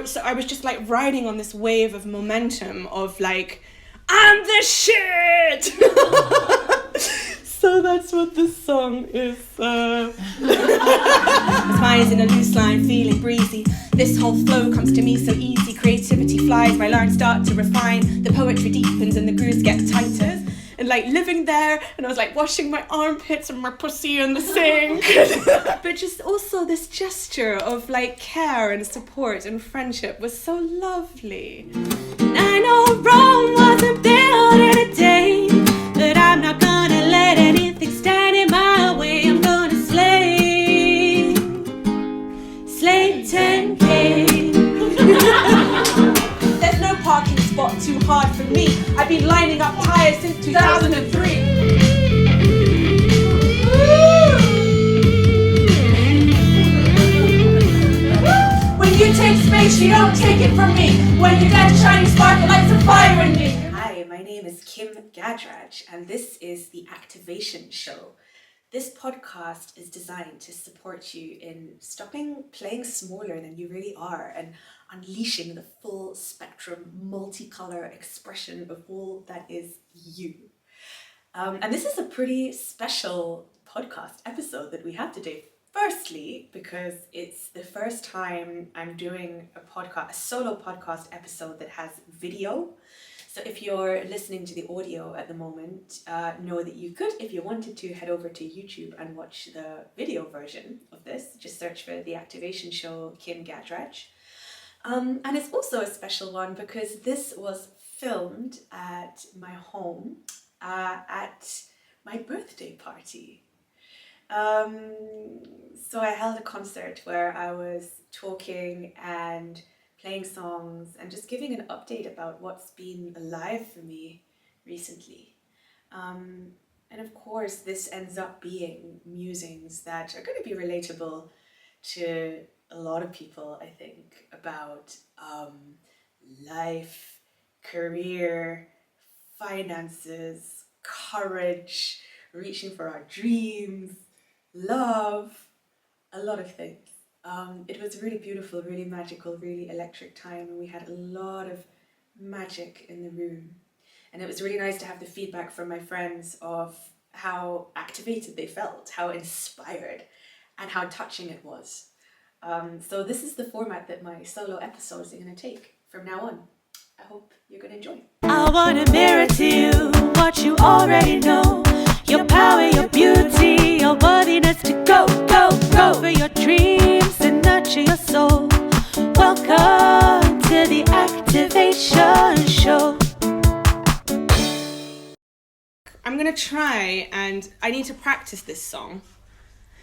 So I was just like riding on this wave of momentum of like, I'm the shit! So that's what this song is. Spies in a loose line, feeling breezy. This whole flow comes to me so easy. Creativity flies, my lines start to refine. The poetry deepens and the grooves get tighter. And like living there, and I was like washing my armpits and my pussy in the sink. But just also this gesture of like care and support and friendship was so lovely. I know Rome wasn't built in a day, but I'm not gonna let anything stand in my way. I'm gonna slay 10K. There's no parking spot too hard for me. I've been lining up tires since 2003. When you take space, you don't take it from me. When you dance, shining spark, it lights a fire in me. Hi, my name is Kim Gadraj, and this is the Activation Show. This podcast is designed to support you in stopping playing smaller than you really are and unleashing the full spectrum, multicolor expression of all that is you. And this is a pretty special podcast episode that we have today. Firstly, because it's the first time I'm doing a solo podcast episode that has video. So if you're listening to the audio at the moment, know that you could, if you wanted to, head over to YouTube and watch the video version of this. Just search for The Activation Show, Kim Gadraj. And it's also a special one because this was filmed at my home at my birthday party. So I held a concert where I was talking and playing songs and just giving an update about what's been alive for me recently. And of course, this ends up being musings that are going to be relatable to a lot of people, I think, about life, career, finances, courage, reaching for our dreams, love, a lot of things. It was really beautiful, really magical, really electric time, and we had a lot of magic in the room. And it was really nice to have the feedback from my friends of how activated they felt, how inspired, and how touching it was. So this is the format that my solo episodes are going to take from now on. I hope you're going to enjoy. I want to mirror to you what you already know. Your power, your beauty, your worthiness to go, go, go for your dreams and nurture your soul. Welcome to the Activation Show. I'm going to try, and I need to practice this song.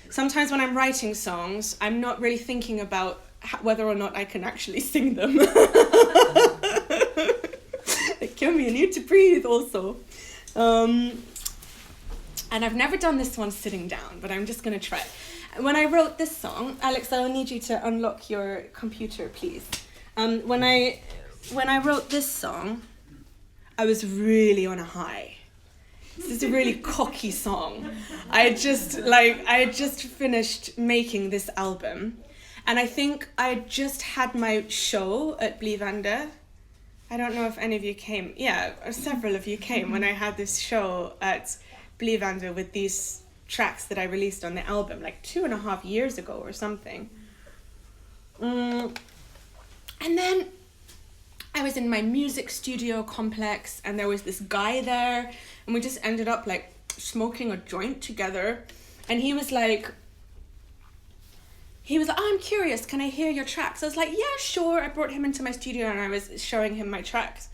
Sometimes when I'm writing songs, I'm not really thinking about whether or not I can actually sing them. Kill me, I need to breathe also. And I've never done this one sitting down, but I'm just going to try. When I wrote this song, Alex, I'll need you to unlock your computer, please. When I wrote this song, I was really on a high. This is a really cocky song. I had just finished making this album, and I think I just had my show at Blivande. I don't know if any of you came. Yeah, several of you came when I had this show at Blivande with these tracks that I released on the album like 2.5 years ago or something. And then I was in my music studio complex, and there was this guy there, and we just ended up like smoking a joint together, and he was like, oh, I'm curious, can I hear your tracks? I was like, yeah, sure. I brought him into my studio and I was showing him my tracks,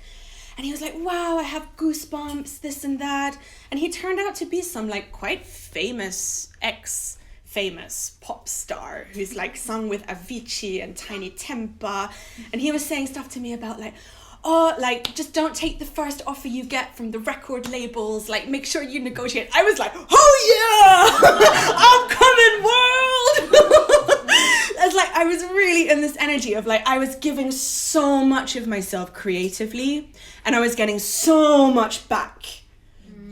and he was like, wow, I have goosebumps, this and that. And he turned out to be some like quite famous ex-famous pop star who's like sung with Avicii and Tiny Tempa, and he was saying stuff to me about like, oh, like, just don't take the first offer you get from the record labels, like, make sure you negotiate. I was like, oh yeah, I'm coming, world. It's like, I was really in this energy of like, I was giving so much of myself creatively, and I was getting so much back.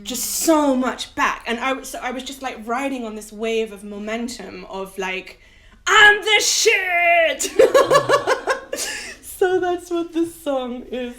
Just so much back. And I was just like riding on this wave of momentum of like, I'm the shit. that's what this song is.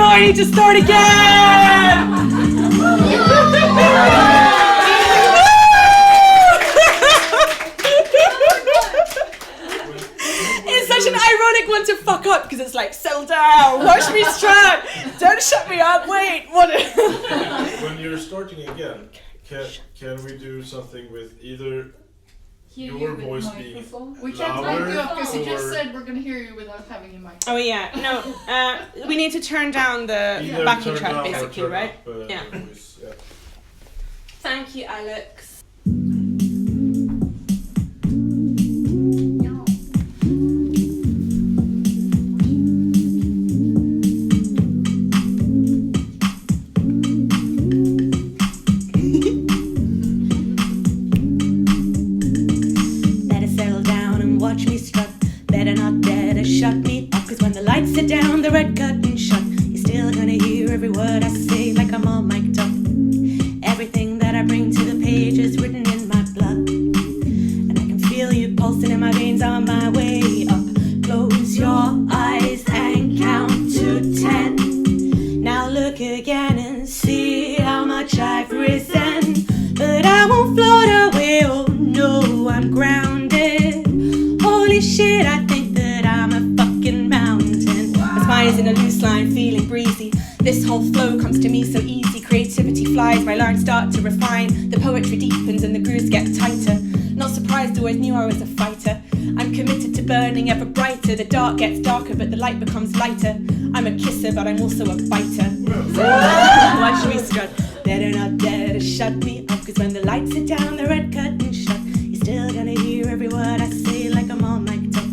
I need to start again! It's such an ironic one to fuck up because it's like, settle down, watch me strut, don't shut me up, wait, what? When you're starting again, can we do something with either your voice being we can't louder, mic you up because you just or said we're going to hear you without having a mic. Oh yeah, no, we need to turn down the either backing turn track down or basically, turn right? up, Yeah. voice, yeah. Thank you, Alex. Shut me up, cause when the lights are down, the red curtain shut, you're still gonna hear every word I say like I'm all mic'd up. Everything that I bring to the page is written in my blood, and I can feel you pulsing in my veins on my way up. Close your eyes and count to 10. Now look again and see how much I've risen, but I won't float away, oh no, I'm grounded. Holy shit, I think I'm a fucking mountain. My spine's in a loose line, feeling breezy. This whole flow comes to me so easy. Creativity flies, my lines start to refine. The poetry deepens and the grooves get tighter. Not surprised, always knew I was a fighter. I'm committed to burning ever brighter. The dark gets darker, but the light becomes lighter. I'm a kisser, but I'm also a biter. Why should we strut? Better not dare to shut me up, cause when the lights are down, the red curtain shut, you're still gonna hear every word I say like I'm all mic'd up.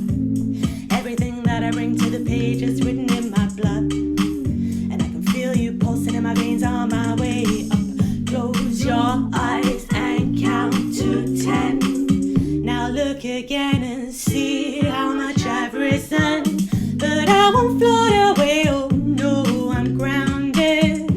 Everything that I bring to the page is written in my blood, and I can feel you pulsing in my veins on my way up. Close your eyes and count to 10. Now look again and see how much I've risen, but I won't float away, oh no, I'm grounded.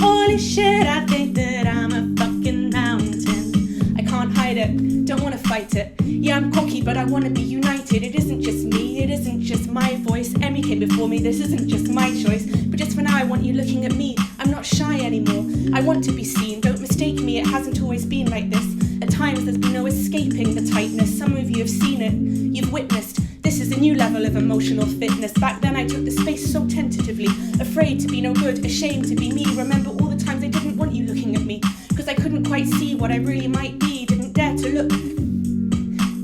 Holy shit, I think that I'm a fucking mountain. I can't hide it, don't wanna fight it. Yeah, I'm cocky, but I wanna be united. It isn't just me, it isn't just my voice. Emmy came before me, this isn't just my choice. But just for now, I want you looking at me. I'm not shy anymore, I want to be seen. Don't mistake me, it hasn't always been like this. At times, there's been no escaping the tightness. Some of you have seen it, you've witnessed. This is a new level of emotional fitness. Back then, I took the space so tentatively. Afraid to be no good, ashamed to be me. Remember all the times I didn't want you looking at me, because I couldn't quite see what I really might be. Didn't dare to look.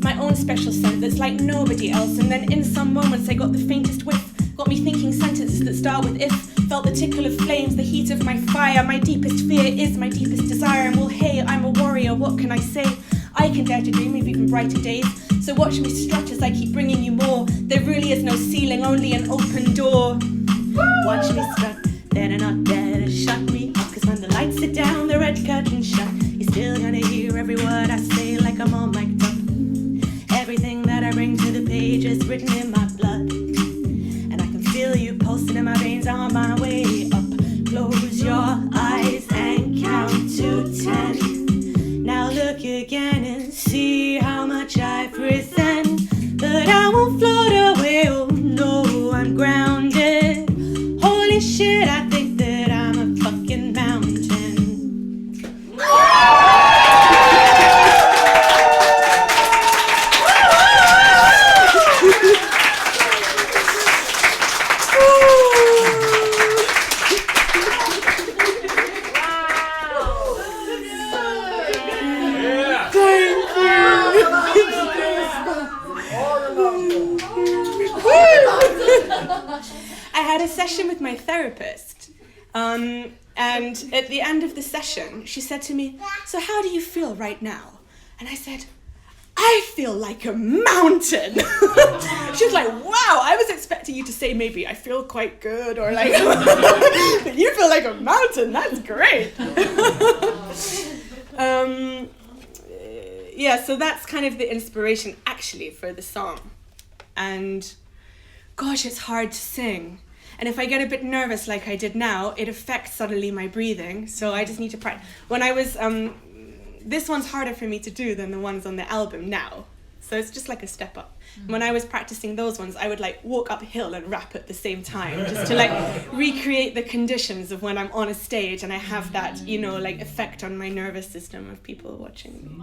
My own special scent that's like nobody else. And then in some moments I got the faintest whiff, got me thinking sentences that start with if. Felt the tickle of flames, the heat of my fire. My deepest fear is my deepest desire. And well, hey, I'm a warrior, what can I say? I can dare to dream of even brighter days. So watch me strut as I keep bringing you more. There really is no ceiling, only an open door. Watch me strut, better not dare to shut me up, cause when the lights are down, the red curtain shut, you're still gonna hear every word I say like I'm all mic'd up. Everything that I bring to the page is written in my blood, and I can feel you pulsing in my veins on my way up. Close your eyes and count to 10. Now look again and see how much I've risen, but I won't float away, oh no, I'm grounded. Holy shit, I think that I'm a fucking mountain. I had a session with my therapist, and at the end of the session, she said to me, "So how do you feel right now?" And I said, I feel like a mountain. She was like, wow, I was expecting you to say maybe I feel quite good or like, but you feel like a mountain, that's great. Yeah, so that's kind of the inspiration actually for the song. And gosh, it's hard to sing. And if I get a bit nervous like I did now, it affects suddenly my breathing. So I just need to practice. When I was, this one's harder for me to do than the ones on the album now. So it's just like a step up. When I was practicing those ones, I would like walk uphill and rap at the same time, just to like recreate the conditions of when I'm on a stage and I have that, you know, like effect on my nervous system of people watching me.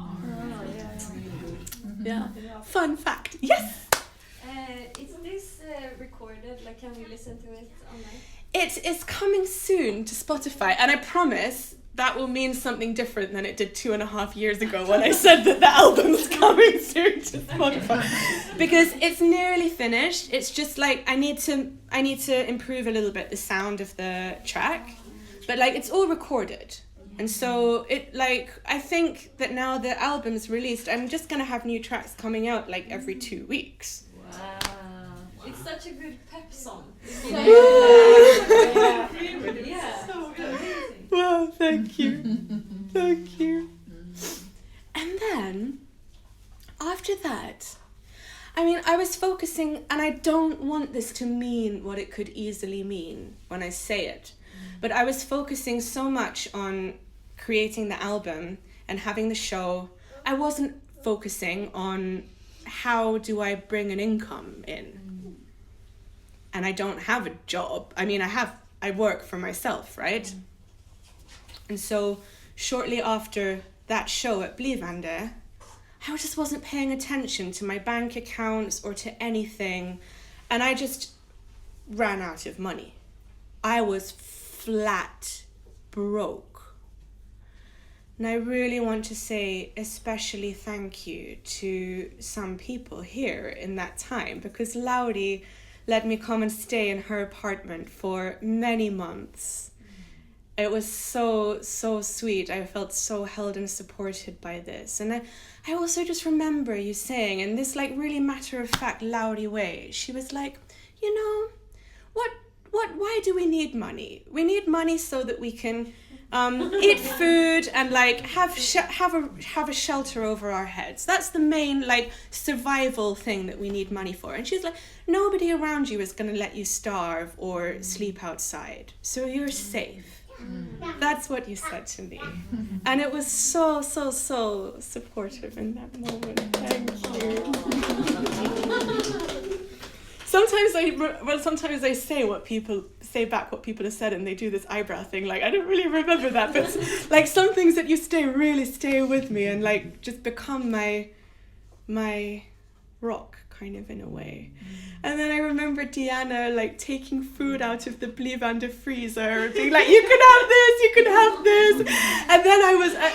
Yeah. Fun fact. Yes. Is this recorded? Like, can we listen to it online? It is coming soon to Spotify, and I promise that will mean something different than it did 2.5 years ago when I said that the album's coming soon to Spotify. Because it's nearly finished. It's just like I need to improve a little bit the sound of the track, but like it's all recorded. And so it like I think that now the album's released, I'm just gonna have new tracks coming out like every 2 weeks. Wow. It's such a good pep song. Yeah. So amazing. Wow, thank you. Thank you. And then, after that, I mean, I was focusing, and I don't want this to mean what it could easily mean when I say it, but I was focusing so much on creating the album and having the show. I wasn't focusing on how do I bring an income in. And I don't have a job. I mean, I work for myself, right? And so shortly after that show at Blivande, I just wasn't paying attention to my bank accounts or to anything. And I just ran out of money. I was flat broke. And I really want to say especially thank you to some people here in that time, because Lauri let me come and stay in her apartment for many months. It was so sweet. I felt so held and supported by this. And I also just remember you saying, in this like really matter-of-fact Lauri way, she was like, you know, why do we need money? We need money so that we can eat food and like have a shelter over our heads. That's the main like survival thing that we need money for. And she's like, nobody around you is going to let you starve or sleep outside, so you're safe. That's what you said to me. And it was so supportive in that moment. Thank you. Sometimes I say back what people have said, and they do this eyebrow thing. Like, I don't really remember that, but like some things that you really stay with me and like just become my rock, kind of, in a way. And then I remember Diana like taking food out of the Blivande freezer, being like, you can have this. And then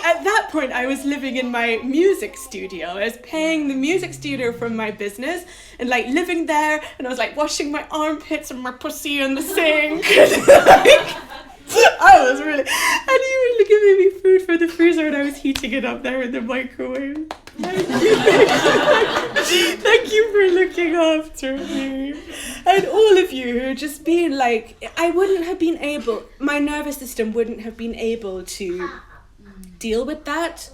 at that point I was living in my music studio. I was paying the music studio from my business and like living there, and I was like washing my armpits and my pussy in the sink. I was really, and you were giving me food for the freezer, and I was heating it up there in the microwave. Thank you for looking after me. And all of you who are just being like, my nervous system wouldn't have been able to deal with that.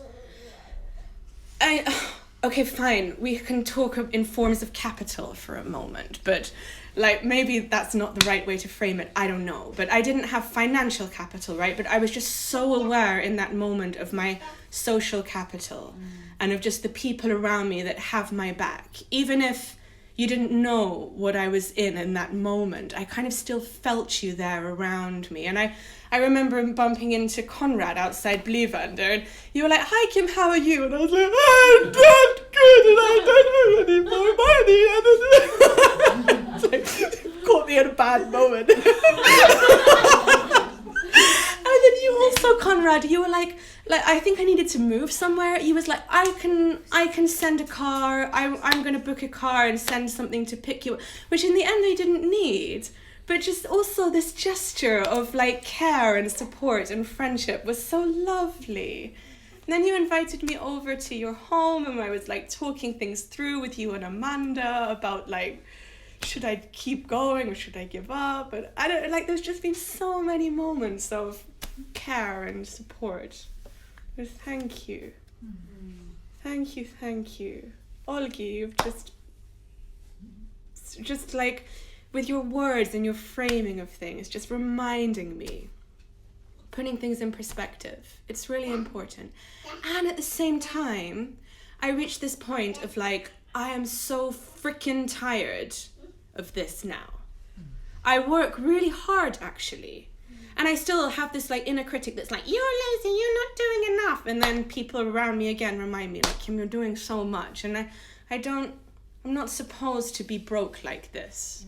Okay, fine, we can talk in forms of capital for a moment, but like maybe that's not the right way to frame it, I don't know. But I didn't have financial capital, right? But I was just so aware in that moment of my social capital and of just the people around me that have my back. Even if you didn't know what I was in that moment, I kind of still felt you there around me. And I remember bumping into Conrad outside Blivande, and you were like, hi Kim, how are you? And I was like, I'm not good and I don't have any more money. And like, caught me at a bad moment. And then you also, Conrad, you were like I think I needed to move somewhere. You was like, I can send a car. I'm gonna book a car and send something to pick you up, which in the end they didn't need. But just also this gesture of like care and support and friendship was so lovely. And then you invited me over to your home, and I was like talking things through with you and Amanda about like, should I keep going or should I give up? But I don't like. There's just been so many moments of care and support. But thank you, thank you, Olgi. You've just like, with your words and your framing of things, just reminding me, putting things in perspective. It's really important. And at the same time, I reached this point of like, I am so freaking tired of this now. I work really hard actually. And I still have this like inner critic that's like, you're lazy, you're not doing enough. And then people around me again remind me like, Kim, you're doing so much. And I'm not supposed to be broke like this.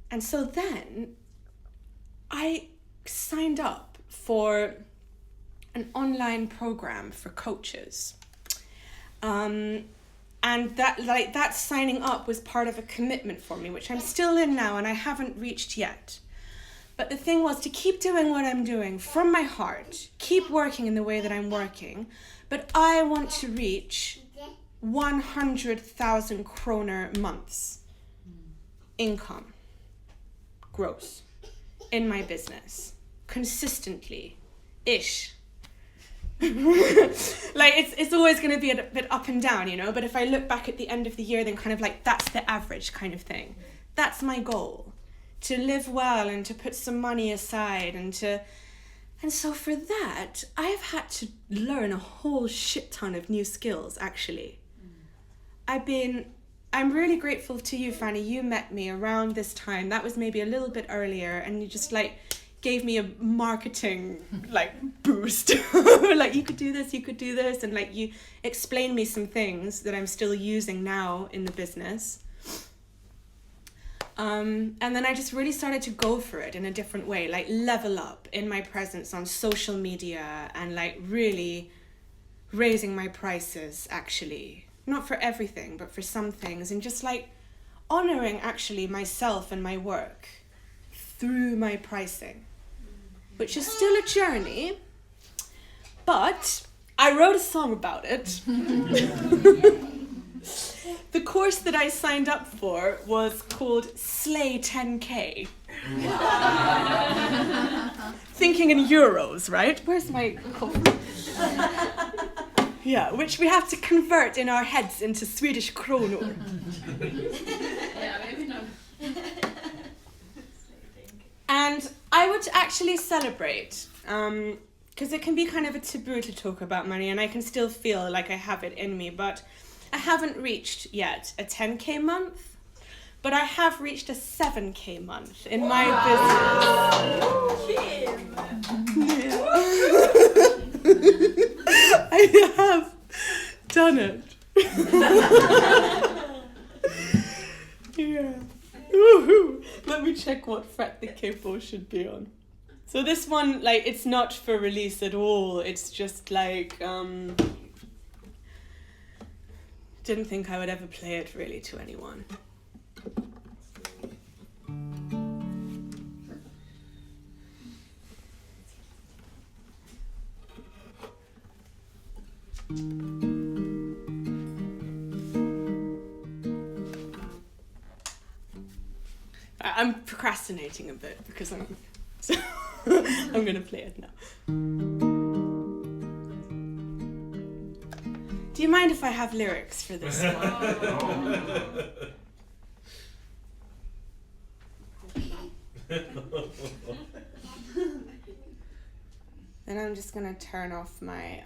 And so then I signed up for an online program for coaches. And that signing up was part of a commitment for me, which I'm still in now and I haven't reached yet. But the thing was to keep doing what I'm doing from my heart, keep working in the way that I'm working, but I want to reach 100,000 kroner months income, gross, in my business, consistently-ish. Like it's always going to be a bit up and down, you know, but if I look back at the end of the year, then kind of like that's the average kind of thing. That's my goal, to live well and to put some money aside and so for that I've had to learn a whole shit ton of new skills actually. I'm really grateful to you, Fanny. You met me around this time. That was maybe a little bit earlier, and you just like gave me a marketing like boost. Like you could do this, and like you explained me some things that I'm still using now in the business. And then I just really started to go for it in a different way, like level up in my presence on social media and like really raising my prices actually. Not for everything, but for some things, and just like honoring actually myself and my work through my pricing, which is still a journey, but I wrote a song about it. The course that I signed up for was called Slay 10K. Thinking in euros, right? Where's my coffee? Yeah, which we have to convert in our heads into Swedish kronor. And I would actually celebrate, because it can be kind of a taboo to talk about money, and I can still feel like I have it in me, but I haven't reached yet a 10K month, but I have reached a 7K month in my business. I have done it. Yeah. Woohoo. Let me check what fret the capo should be on. So this one, like, it's not for release at all. It's just like, didn't think I would ever play it really to anyone. I'm procrastinating a bit because I'm gonna play it now. Do you mind if I have lyrics for this one? Then I'm just gonna turn off my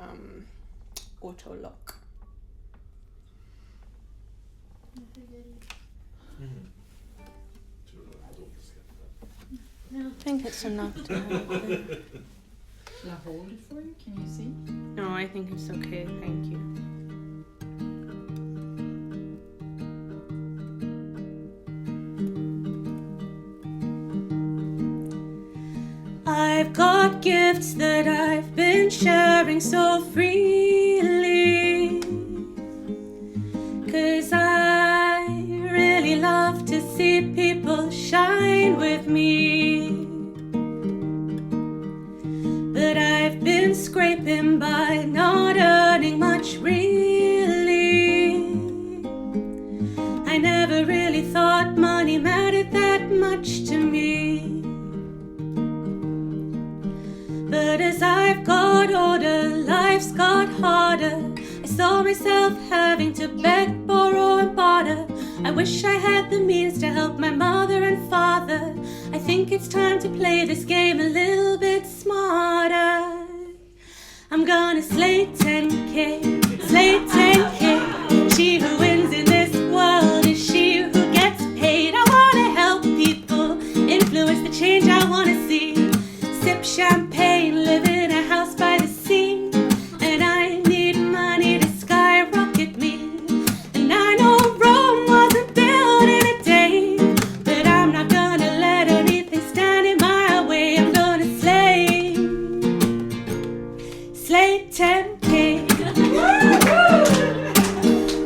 auto lock. I think it's enough to have. Shall I hold it for you? Can you see? No, I think it's okay, thank you. I've got gifts that I've been sharing so freely, 'cause I really love to see people shine with me. But I've been harder. I saw myself having to beg, borrow and barter. I wish I had the means to help my mother and father. I think it's time to play this game a little bit smarter. I'm gonna slay 10K, slay 10K. She who wins in this world is she who gets paid. I wanna help people, influence the change I wanna see. Sip champagne, live in a house by the sea. And I need money to skyrocket me. And I know Rome wasn't built in a day, but I'm not gonna let anything stand in my way. I'm gonna slay 10K.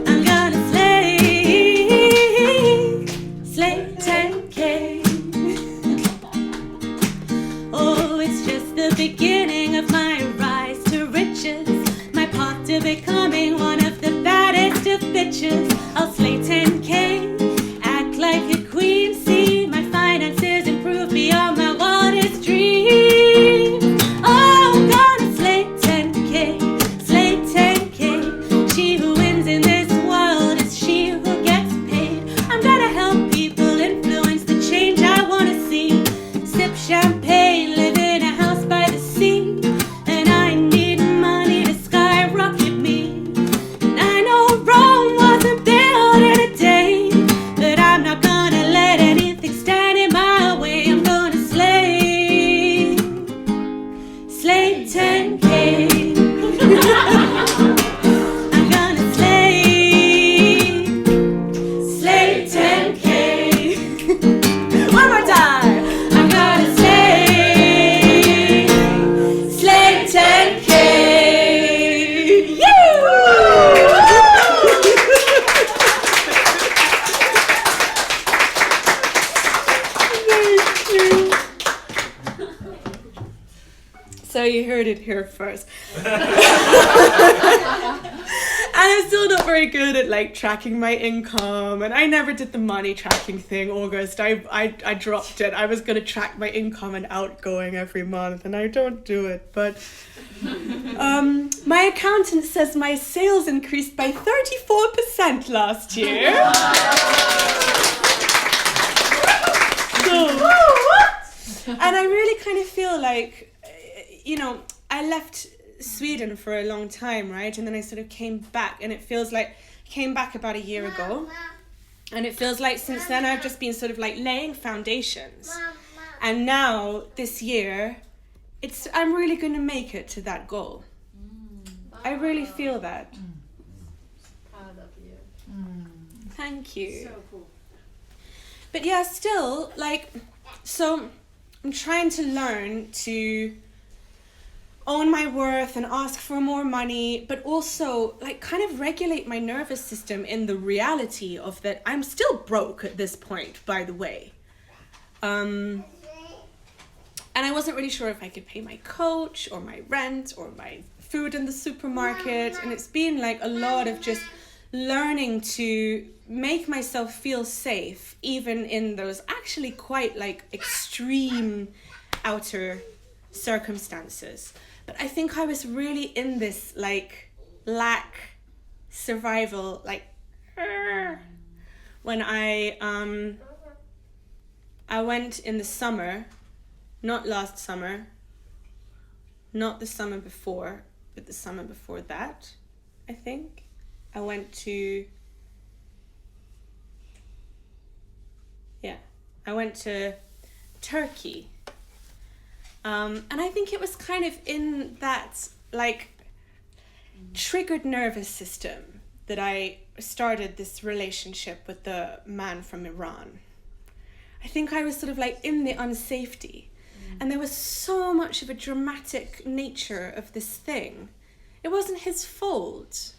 I'm gonna slay 10K. Oh, it's just the beginning of my rise to riches, my path to becoming one of the baddest of bitches. I'll slay 10K, act like a queen, see my finances improve beyond my wildest dreams. Oh, I'm gonna slay 10K, slay 10K. She who wins in this world is she who gets paid. I'm gonna help people, influence the change I wanna see. Sip champagne, live in a house by the sea. And I need money to skyrocket me. And I know Rome wasn't built in a day, but I'm not gonna let anything stand in my way. I'm gonna slay 10K. I'm gonna slay 10K. One more time. I'm gonna slay 10K. So you heard it here first. And I'm still not very good at like tracking my income, and I never did the money tracking thing, August. I dropped it. I was gonna track my income and outgoing every month, and I don't do it. But my accountant says my sales increased by 34% last year. And I really kind of feel like, you know, I left Sweden for a long time, right? And then I sort of came back, and it feels like I came back about a year ago. And it feels like since then I've just been sort of like laying foundations. And now this year, I'm really going to make it to that goal. I really feel that. Proud of you. Thank you. So cool. But yeah, still, like, so I'm trying to learn to own my worth and ask for more money, but also like kind of regulate my nervous system in the reality of that I'm still broke at this point, by the way. And I wasn't really sure if I could pay my coach or my rent or my food in the supermarket. And it's been like a lot of just learning to make myself feel safe, even in those actually quite like extreme outer circumstances. But I think I was really in this like lack survival, like when I went in the summer, not last summer, not the summer before, but the summer before that, I think. I went to Turkey. And I think it was kind of in that like triggered nervous system that I started this relationship with the man from Iran. I think I was sort of like in the unsafety. And there was so much of a dramatic nature of this thing. It wasn't his fault.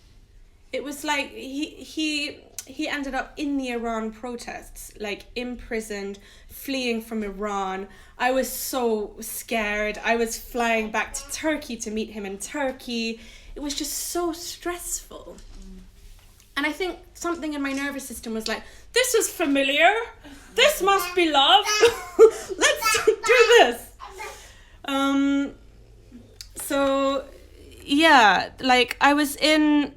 It was like he ended up in the Iran protests, like imprisoned, fleeing from Iran. I was so scared. I was flying back to Turkey to meet him in Turkey. It was just so stressful. And I think something in my nervous system was like, this is familiar. This must be love. Let's do this. So yeah, like I was in,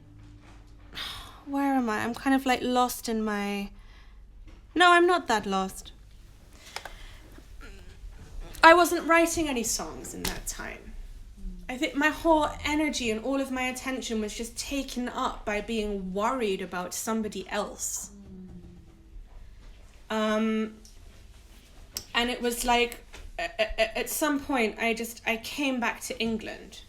where am I? I'm kind of like lost in my, no, I'm not that lost. I wasn't writing any songs in that time. I think my whole energy and all of my attention was just taken up by being worried about somebody else. And it was like, at some point, I came back to England.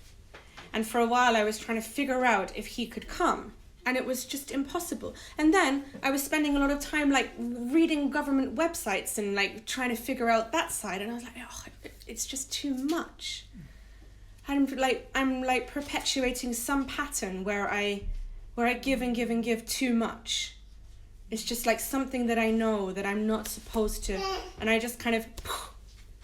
And for a while, I was trying to figure out if he could come. And it was just impossible. And then I was spending a lot of time like reading government websites and like trying to figure out that side. And I was like, oh, it's just too much. I'm like perpetuating some pattern where I give and give and give too much. It's just like something that I know that I'm not supposed to. And I just kind of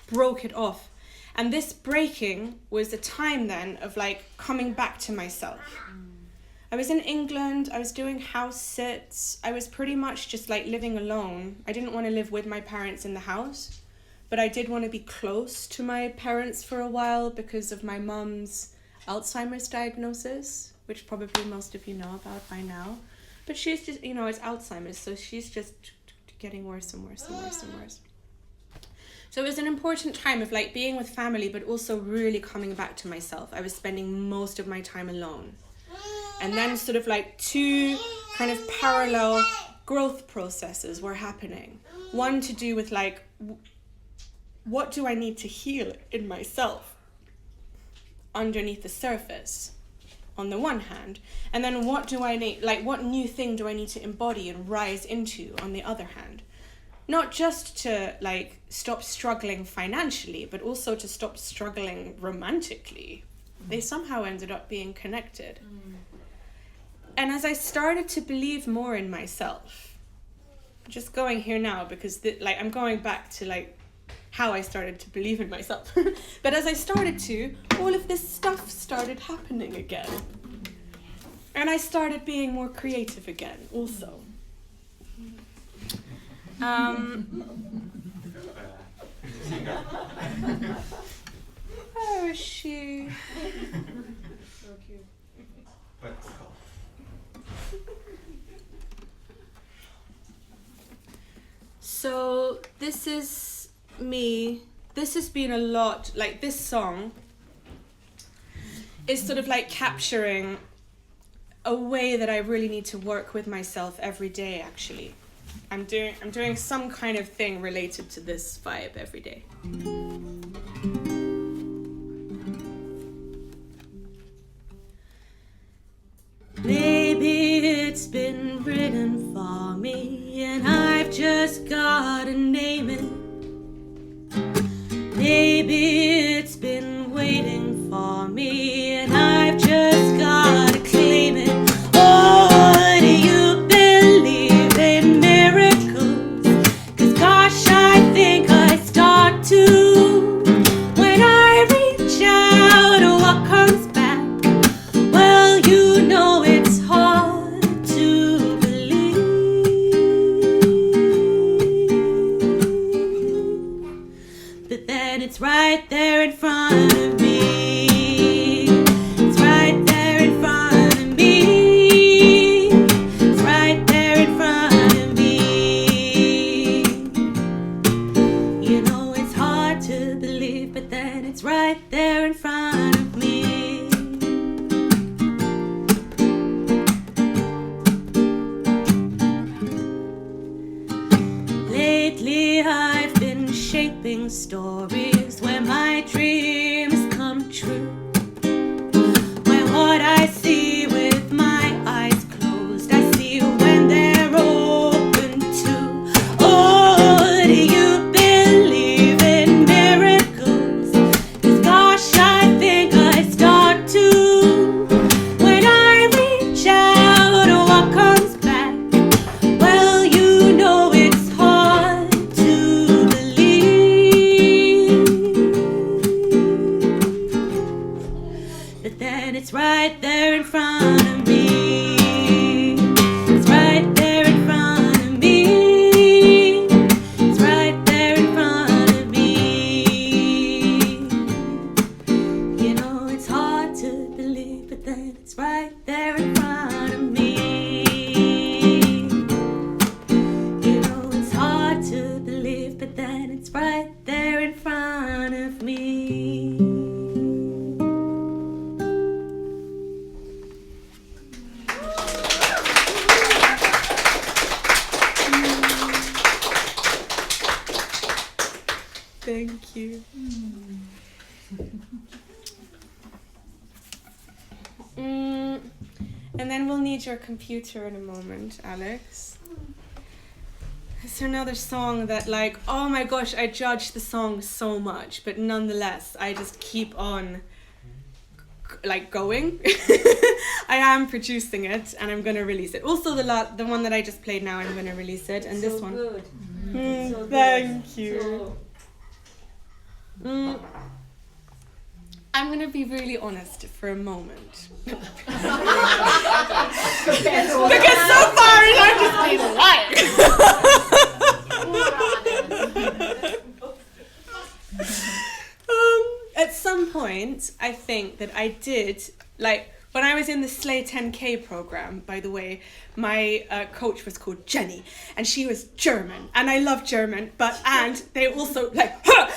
broke it off. And this breaking was a time then of like coming back to myself. I was in England, I was doing house sits, I was pretty much just like living alone. I didn't want to live with my parents in the house, but I did want to be close to my parents for a while because of my mum's Alzheimer's diagnosis, which probably most of you know about by now. But she's just, you know, it's Alzheimer's, so she's just getting worse and worse and worse and worse. So it was an important time of like being with family, but also really coming back to myself. I was spending most of my time alone. And then sort of like two kind of parallel growth processes were happening. One to do with like, what do I need to heal in myself underneath the surface on the one hand? And then what do I need, like what new thing do I need to embody and rise into on the other hand? Not just to like stop struggling financially, but also to stop struggling romantically. They somehow ended up being connected. And as I started to believe more in myself, just going here now because like I'm going back to like how I started to believe in myself. But as I started to, all of this stuff started happening again. And I started being more creative again also. Where is she? So cute. So this is me. This has been a lot, like this song is sort of like capturing a way that I really need to work with myself every day actually. I'm doing some kind of thing related to this vibe every day. Maybe it's been written for me and I've just gotta name it. Maybe it's been waiting for me and I've just gotta claim it. Oh, do you believe in miracles? 'Cause gosh, I think I start to. When I reach out, what comes back? Well, you know it's hard to believe, but then it's right there in front of me. It's right there in front of me. It's right there in front of me. You know it's hard to believe, but then it's right there in front of me. Lately I've been shaping stories where my dreams come true, where what I see with my eyes closed, I see when they're open too. Oh, do you believe in miracles? 'Cause gosh, I think I start to. When I reach out, what comes back? Well, you know it's hard to believe, right there in front of me. You know it's hard to believe, but then it's right there in front of me. Thank you. And then we'll need your computer in a moment, Alex. It's another song that, like, oh my gosh, I judge the song so much, but nonetheless, I just keep on, like, going. I am producing it, and I'm gonna release it. Also, the one that I just played now, I'm gonna release it, and this one. Good. So Thank you. I'm gonna be really honest for a moment. Because so far I've just been lying. At some point, I think that I did, like, when I was in the Slay 10K program, by the way, my coach was called Jenny, and she was German, and I love German, and they also, like,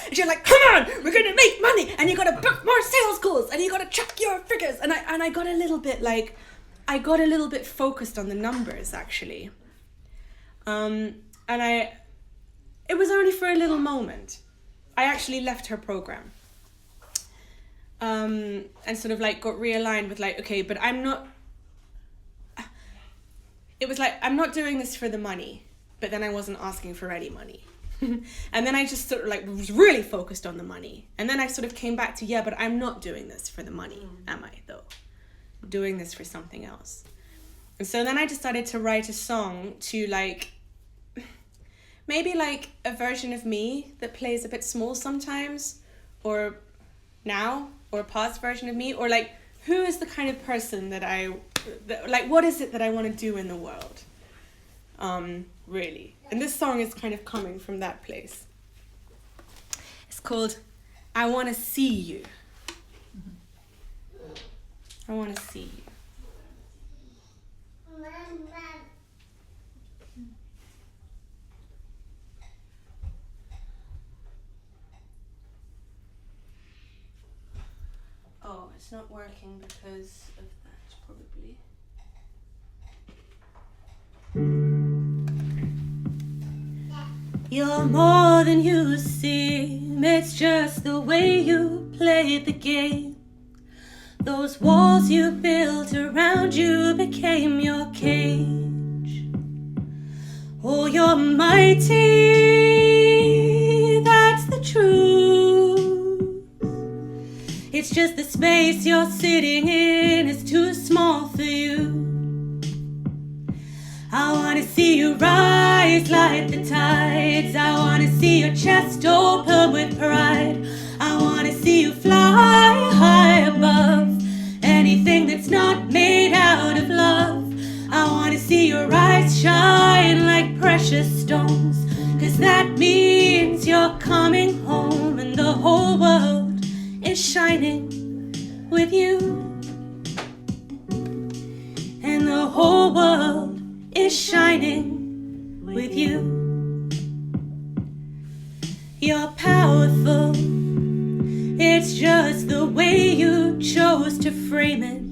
and she's like, come on, we're gonna make money, and you gotta book more sales goals, and you gotta track your figures, and I got a little bit, like, focused on the numbers, actually. And it was only for a little moment. I actually left her program. And sort of like got realigned with like, okay, but it was like, I'm not doing this for the money, but then I wasn't asking for any money. And then I just sort of like was really focused on the money. And then I sort of came back to, yeah, but I'm not doing this for the money, am I though? I'm doing this for something else. And so then I decided to write a song to like, maybe like a version of me that plays a bit small sometimes, or now, or a past version of me, or like, who is the kind of person that like, what is it that I want to do in the world? Really. And this song is kind of coming from that place. It's called I Want to See You. I want to see you. Oh, it's not working because of that, probably. You're more than you seem, it's just the way you played the game. Those walls you built around you became your cage. Oh, you're mighty, that's the truth. It's just the space you're sitting in is too small for you. I wanna see you rise like the tides. I wanna see your chest open with pride. I wanna see you fly high above anything that's not made out of love. I wanna see your eyes shine like precious stones, 'cause that means you're coming home and the whole world is shining with you. And the whole world is shining with you. You're powerful, it's just the way you chose to frame it.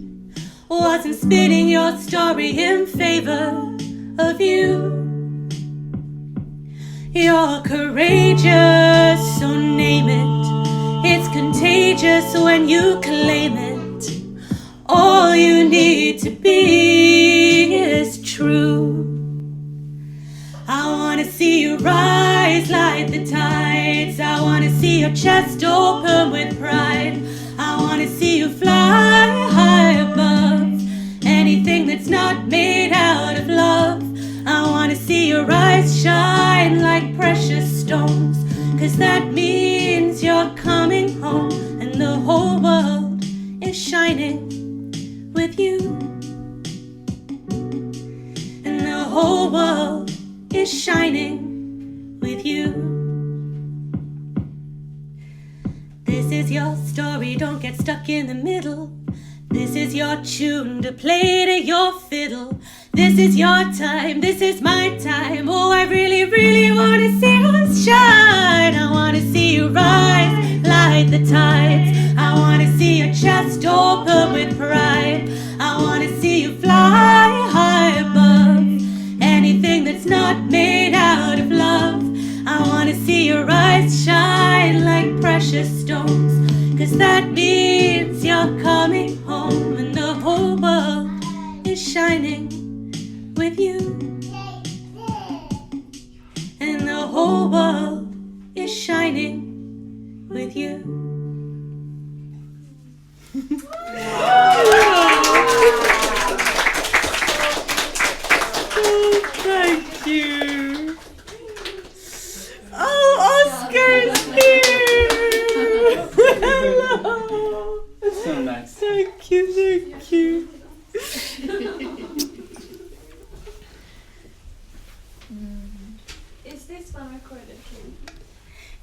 Wasn't spinning your story in favor of you. You're courageous, so name it. It's contagious when you claim it. All you need to be is true. I wanna see you rise like the tides. I wanna see your chest open with pride. I wanna see you fly high above anything that's not made out of love. I wanna see your eyes shine like precious stones, 'cause that means you're coming home and the whole world is shining with you. And the whole world is shining with you. This is your story, don't get stuck in the middle. This is your tune to play to your fiddle. This is your time, this is my time. Oh, I really, really wanna see us shine. I wanna see you rise, light the tides. I wanna see your chest open with pride. I wanna see you fly high above anything that's not made out of love. I wanna see your eyes shine like precious stones, 'cause that means you're coming home, and the whole world is shining with you, and the whole world is shining with you. Thank you. Oh, Oscar's here. Hello. So nice. Thank you, thank you. Is this one recorded, Kim?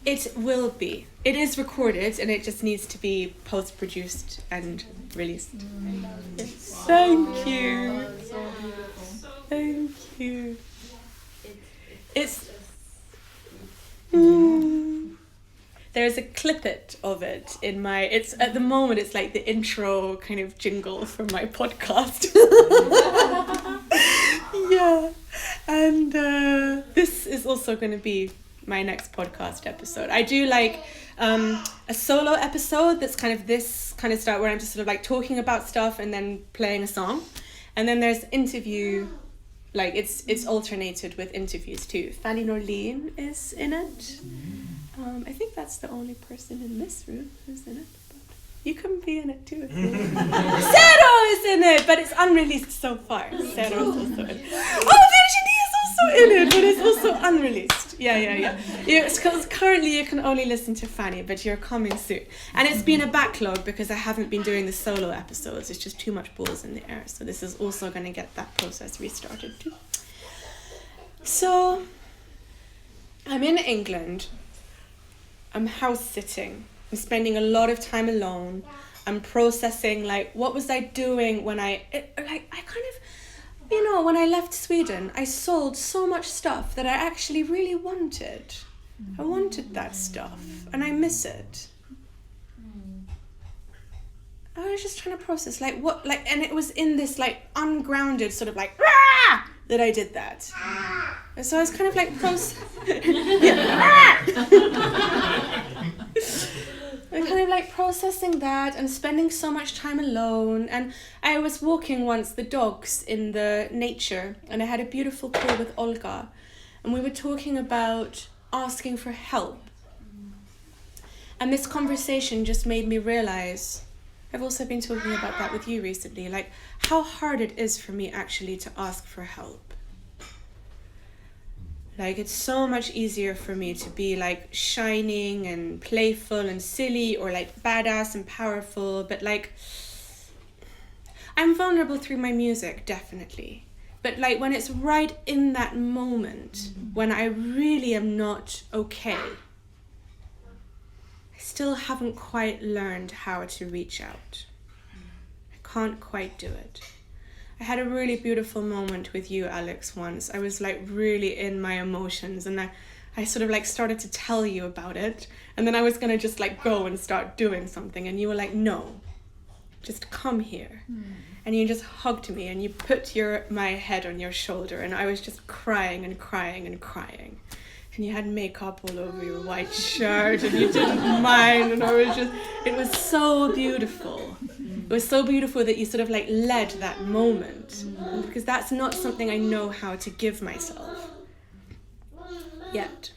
It will be. It is recorded and it just needs to be post-produced and released. Thank you. Thank you. It's... There's a clippet of it in my... It's at the moment, it's like the intro kind of jingle for my podcast. Yeah. And this is also going to be my next podcast episode. I do like a solo episode that's kind of this kind of style where I'm just sort of like talking about stuff and then playing a song. And then there's interview, like it's alternated with interviews too. Fanny Norleen is in it. I think that's the only person in this room who's in it. But you can be in it too. Zero is in it, but it's unreleased so far. Zero is also in it. Oh, Virginie is also in it, but it's also unreleased. Yeah. It's because currently you can only listen to Fanny, but you're coming soon. And it's been a backlog because I haven't been doing the solo episodes. It's just too much balls in the air. So this is also going to get that process restarted too. So I'm in England. I'm house sitting. I'm spending a lot of time alone. I'm processing like what was I doing when I when I left Sweden, I sold so much stuff that I actually really wanted. I wanted that stuff and I miss it. I was just trying to process like what and it was in this like ungrounded sort of like Rah! That I did that. And so I was kind of like I'm kind of like processing that and spending so much time alone. And I was walking once the dogs in the nature and I had a beautiful call with Olga and we were talking about asking for help. And this conversation just made me realize, I've also been talking about that with you recently, like how hard it is for me actually to ask for help. Like it's so much easier for me to be like shining and playful and silly or like badass and powerful, but like I'm vulnerable through my music, definitely. But like when it's right in that moment when I really am not okay, I still haven't quite learned how to reach out. I can't quite do it. I had a really beautiful moment with you, Alex, once. I was like really in my emotions and I sort of like started to tell you about it and then I was gonna just like go and start doing something and you were like, no, just come here. And you just hugged me and you put my head on your shoulder and I was just crying and crying and crying. And you had makeup all over your white shirt and you didn't mind and it was so beautiful. It was so beautiful that you sort of like led that moment because that's not something I know how to give myself yet.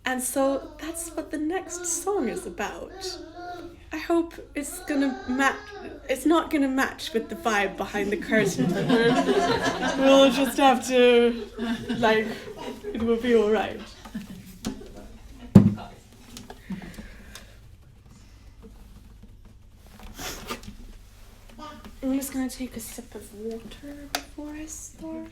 And so that's what the next song is about. I hope it's gonna match. It's not gonna match with the vibe behind the curtain. We'll just have to, like, it will be all right. I'm just gonna take a sip of water before I start.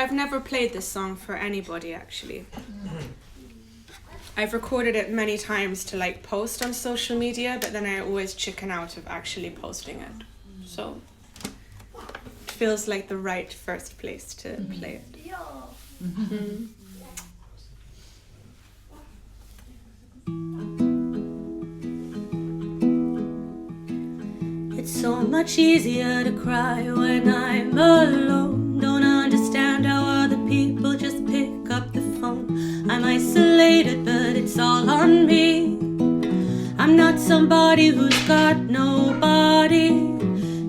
I've never played this song for anybody actually. I've recorded it many times to like post on social media, but then I always chicken out of actually posting it. So it feels like the right first place to play it. Mm. It's so much easier to cry when I'm alone. Don't understand how other people just pick up the phone. I'm isolated, but it's all on me. I'm not somebody who's got nobody,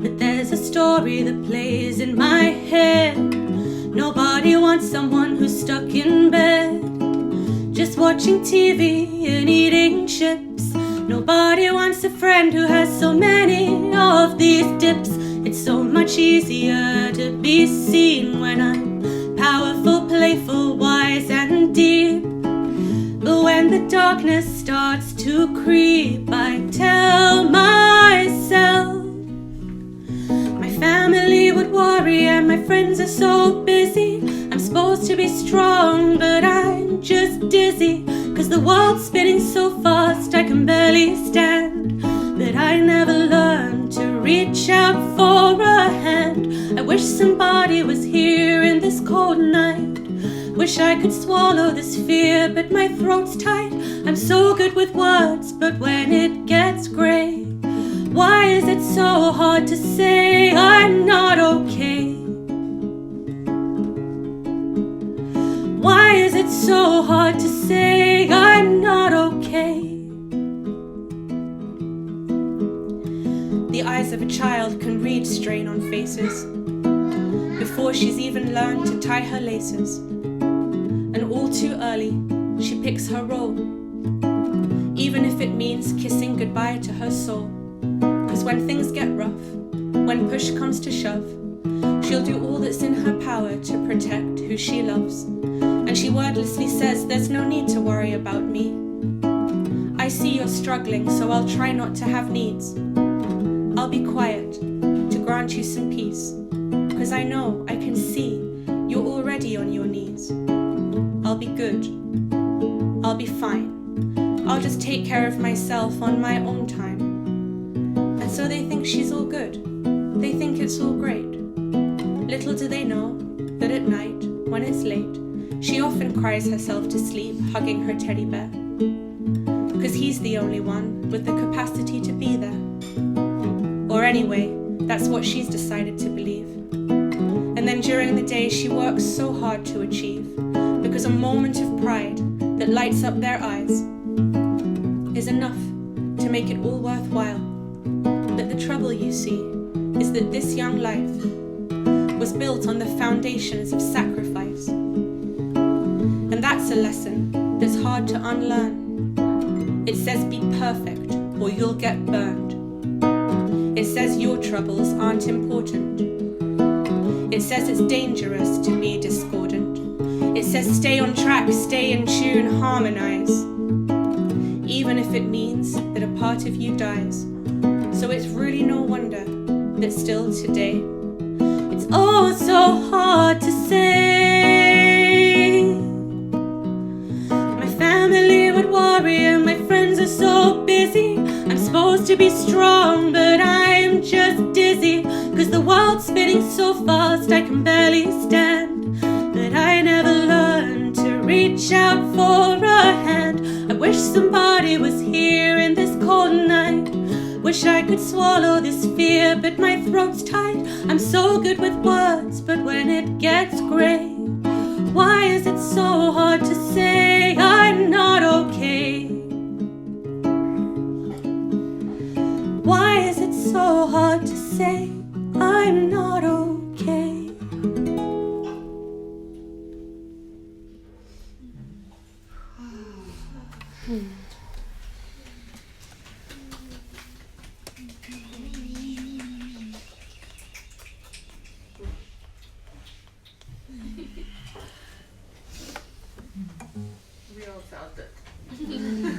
but there's a story that plays in my head. Nobody wants someone who's stuck in bed, just watching TV and eating chips. Nobody wants a friend who has so many of these dips. It's so much easier to be seen when I'm powerful, playful, wise and deep. But when the darkness starts to creep, I tell myself my family would worry and my friends are so busy. I'm supposed to be strong, but I'm just dizzy, 'cause the world's spinning so fast I can barely stand. But I never learned to reach out for a hand. I wish somebody was here in this cold night. Wish I could swallow this fear, but my throat's tight. I'm so good with words, but when it gets grey, why is it so hard to say I'm not okay? Why is it so hard to say I'm not okay? The eyes of a child can read strain on faces before she's even learned to tie her laces. And all too early, she picks her role, even if it means kissing goodbye to her soul. 'Cause when things get rough, when push comes to shove, she'll do all that's in her power to protect who she loves. And she wordlessly says there's no need to worry about me. I see you're struggling, so I'll try not to have needs. I'll be quiet to grant you some peace, 'cause I know, I can see, you're already on your knees. I'll be good, I'll be fine, I'll just take care of myself on my own time. And so they think she's all good, they think it's all great. Little do they know that at night, when it's late, she often cries herself to sleep, hugging her teddy bear. 'Cause he's the only one with the capacity to be there. Or anyway, that's what she's decided to believe. And then during the day she works so hard to achieve, because a moment of pride that lights up their eyes is enough to make it all worthwhile. But the trouble, you see, is that this young life was built on the foundations of sacrifice. And that's a lesson that's hard to unlearn. It says be perfect or you'll get burned. It says your troubles aren't important. It says it's dangerous to be discordant. It says stay on track, stay in tune, harmonize, even if it means that a part of you dies. So it's really no wonder that still today, it's oh so hard to say. My family would worry and my friends are so busy. I'm supposed to be strong, but I'm just dizzy, 'cause the world's spinning so fast I can barely stand. But I never learned to reach out for a hand. I wish somebody was here in this cold night. Wish I could swallow this fear, but my throat's tight. I'm so good with words, but when it gets grey, why is it so hard to say I'm not okay? Why is it so hard to say I'm not okay? We all felt it.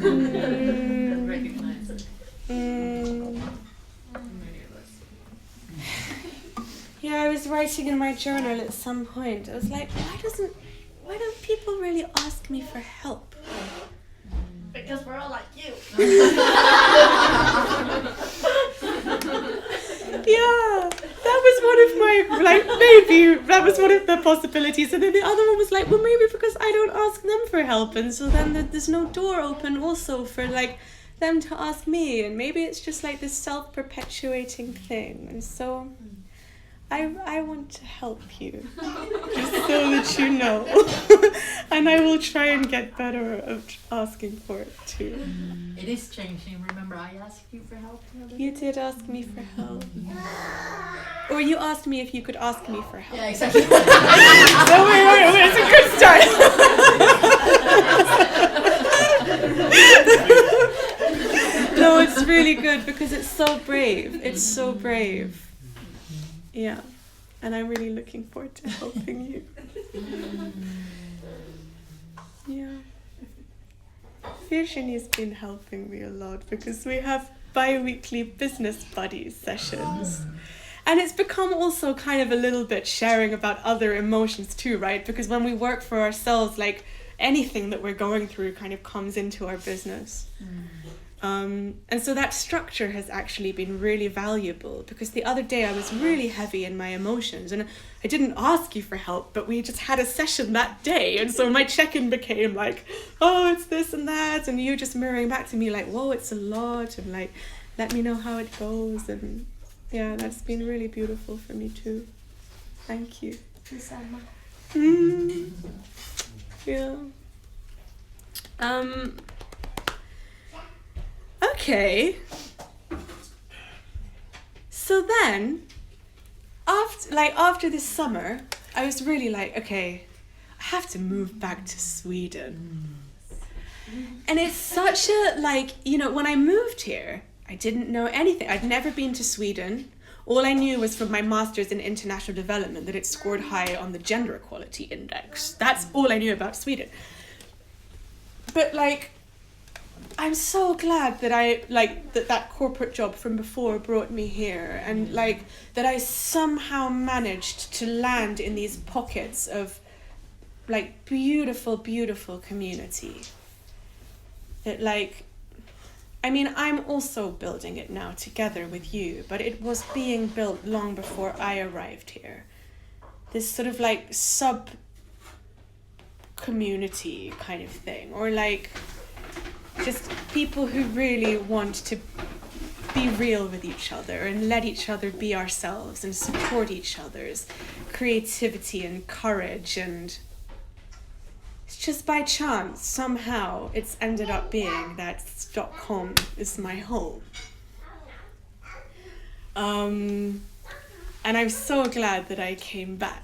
And recognized it. Many of us. Yeah, I was writing in my journal at some point, I was like, why don't people really ask me for help? Because we're all like you. Yeah, that was one of my, maybe that was one of the possibilities. And then the other one was like, well, maybe because I don't ask them for help, and so then there's no door open also for them to ask me, and maybe it's just like this self-perpetuating thing. And so I want to help you, just so that you know. And I will try and get better at asking for it too. It is changing. Remember, I asked you for help the other day? You did ask me for help. Or you asked me if you could ask me for help. Yeah, exactly. So wait, it's a good start. No, it's really good because it's so brave. It's so brave. Yeah. And I'm really looking forward to helping you. Yeah. Virginie's been helping me a lot because we have bi-weekly business buddies sessions. And it's become also kind of a little bit sharing about other emotions too, right? Because when we work for ourselves, like anything that we're going through kind of comes into our business. And so that structure has actually been really valuable, because the other day I was really heavy in my emotions and I didn't ask you for help, but we just had a session that day, and so my check-in became like, oh, it's this and that, and you just mirroring back to me like, whoa, it's a lot, and like, let me know how it goes. And yeah, that's been really beautiful for me too. Thank you. Yeah. Okay. So then, after this summer, I was really like, okay, I have to move back to Sweden. And it's such a, when I moved here, I didn't know anything. I'd never been to Sweden. All I knew was from my master's in international development that it scored high on the gender equality index. That's all I knew about Sweden. But I'm so glad that that corporate job from before brought me here, and that I somehow managed to land in these pockets of beautiful, beautiful community. That I'm also building it now together with you, but it was being built long before I arrived here. This sort of sub community kind of thing, or just people who really want to be real with each other and let each other be ourselves and support each other's creativity and courage. And it's just by chance, somehow, it's ended up being that Stockholm is my home. And I'm so glad that I came back.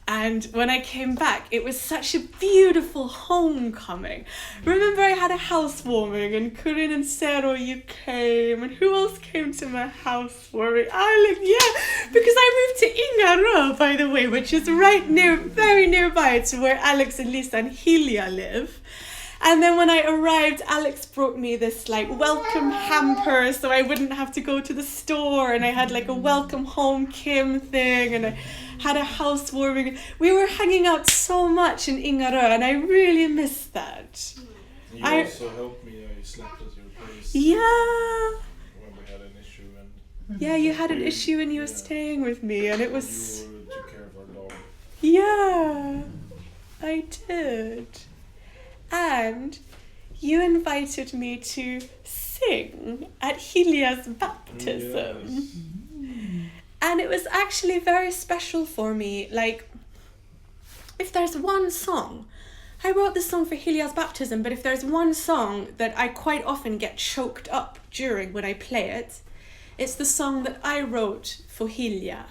And when I came back, it was such a beautiful homecoming. Remember, I had a housewarming, and Corinne and Sarah, you came, and who else came to my housewarming? Alex, yeah, because I moved to Ingarö, by the way, which is very nearby to where Alex and Lisa and Hilja live. And then when I arrived, Alex brought me this welcome hamper so I wouldn't have to go to the store, and I had a welcome home Kim thing, and I had a housewarming. We were hanging out so much in Ingarö, and I really miss that. You also helped me. I slept at your place. Yeah. When we had an issue, and yeah, you had an issue and you were staying with me, and it was. You took care of our dog. Yeah, I did. And you invited me to sing at Hilja's baptism. Yes. And it was actually very special for me. If there's one song, I wrote this song for Hilja's baptism, but if there's one song that I quite often get choked up during when I play it, it's the song that I wrote for Hilja.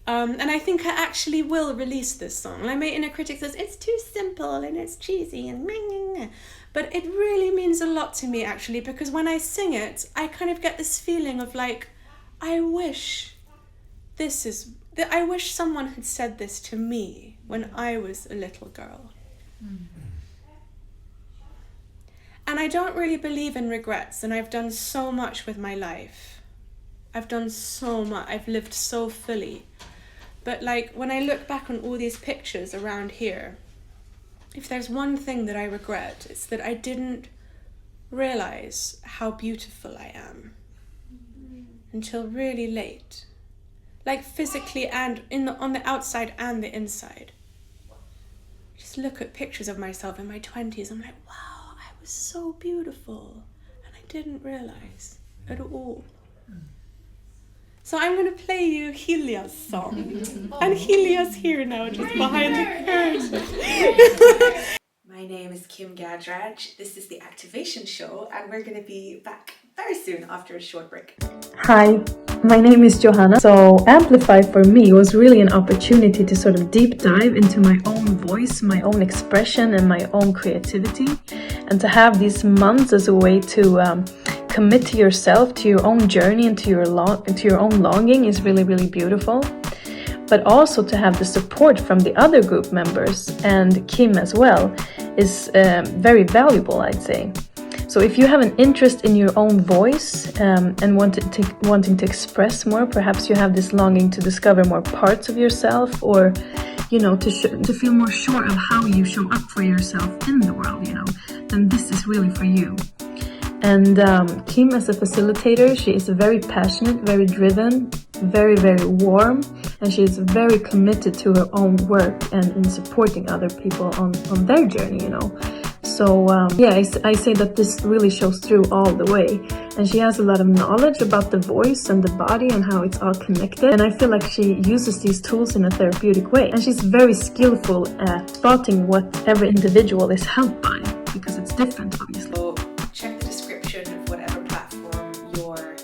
And I think I actually will release this song. My inner critic says, it's too simple and it's cheesy and meh. But it really means a lot to me, actually, because when I sing it, I kind of get this feeling of I wish someone had said this to me when I was a little girl. And I don't really believe in regrets, and I've done so much with my life. I've done so much. I've lived so fully. But like when I look back on all these pictures around here, if there's one thing that I regret, it's that I didn't realize how beautiful I am until really late. Like physically and on the outside and the inside. Just look at pictures of myself in my 20s. I'm like, wow, I was so beautiful. And I didn't realize at all. So I'm going to play you Hilja's song. And Hilja's here now, just behind the curtain. My name is Kim Gadraj. This is the Activation Show, and we're going to be back very soon after a short break. Hi, my name is Johanna. So Amplify for me was really an opportunity to sort of deep dive into my own voice, my own expression, and my own creativity. And to have these months as a way to commit to yourself, to your own journey, and to your own longing is really, really beautiful. But also to have the support from the other group members and Kim as well is very valuable, I'd say. So if you have an interest in your own voice and wanting to express more, perhaps you have this longing to discover more parts of yourself, or to feel more sure of how you show up for yourself in the world, then this is really for you. And Kim, as a facilitator, she is very passionate, very driven, very, very warm, and she is very committed to her own work and in supporting other people on their journey, So I say that this really shows through all the way. And she has a lot of knowledge about the voice and the body and how it's all connected. And I feel like she uses these tools in a therapeutic way. And she's very skillful at spotting what every individual is helped by, because it's different, obviously. So check the description of whatever platform you're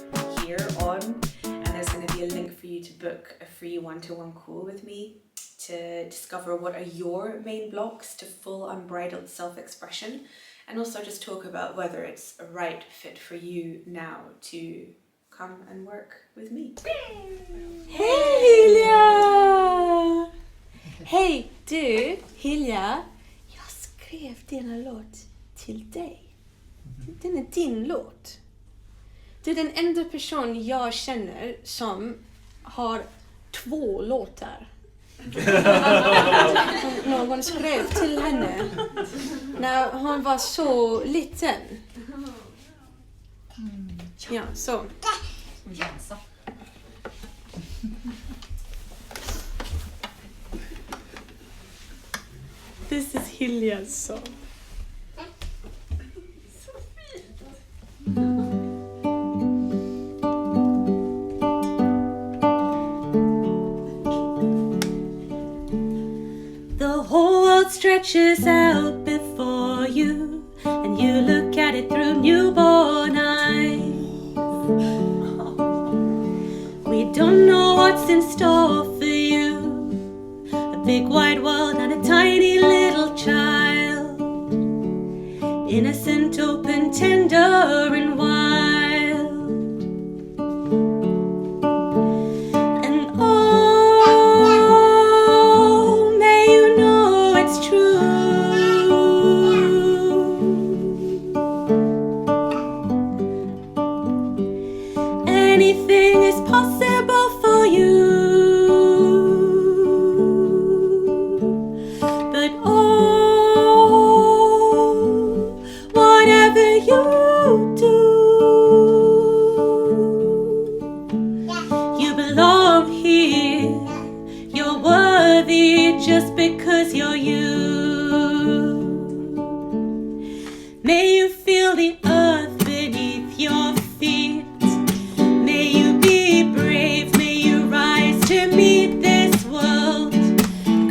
here on, and there's going to be a link for you to book a free one-to-one call with me to discover what are your main blocks to full unbridled self-expression, and also just talk about whether it's a right fit for you now to come and work with me. Hej Hilja! Hej du, Hilja. Jag skrev denna låt till dig. Den är din låt. Du är den enda person jag känner som har 2 låtar. Någon skrev till henne när hon var så liten. Ja, så. This is Hilja's song. Stretches out before you, and you look at it through newborn eyes. We don't know what's in store for you, a big wide world and a tiny little child, innocent, open, tender and wild. And anything is possible for you. But whatever you do, you belong here. You're worthy just because you're you. May you feel the earth beneath your feet. May you be brave, may you rise to meet this world.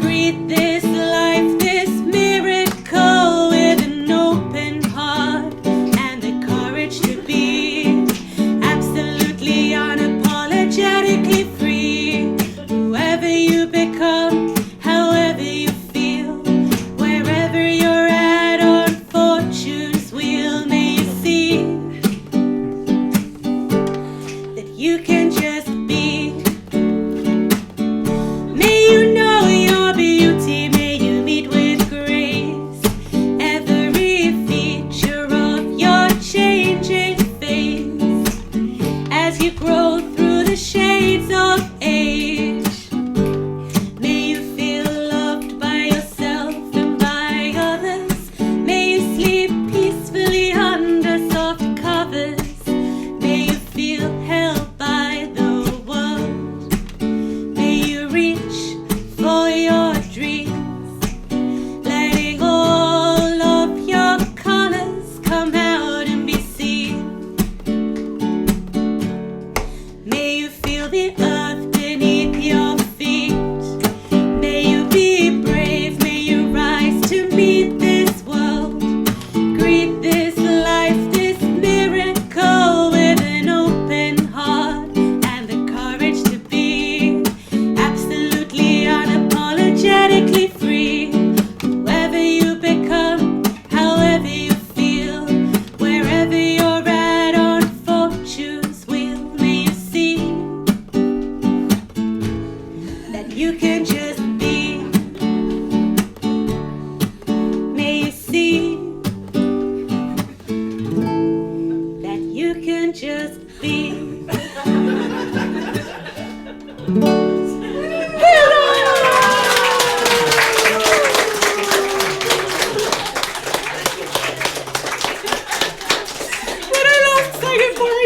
Greet this life, this miracle with an open heart and the courage to be absolutely unapologetically free. Whoever you become, however you feel, wherever you're at on fortune's wheel, may you see that you can just be. May you know your beauty, may you meet with grace every feature of your changing face as you grow through just be.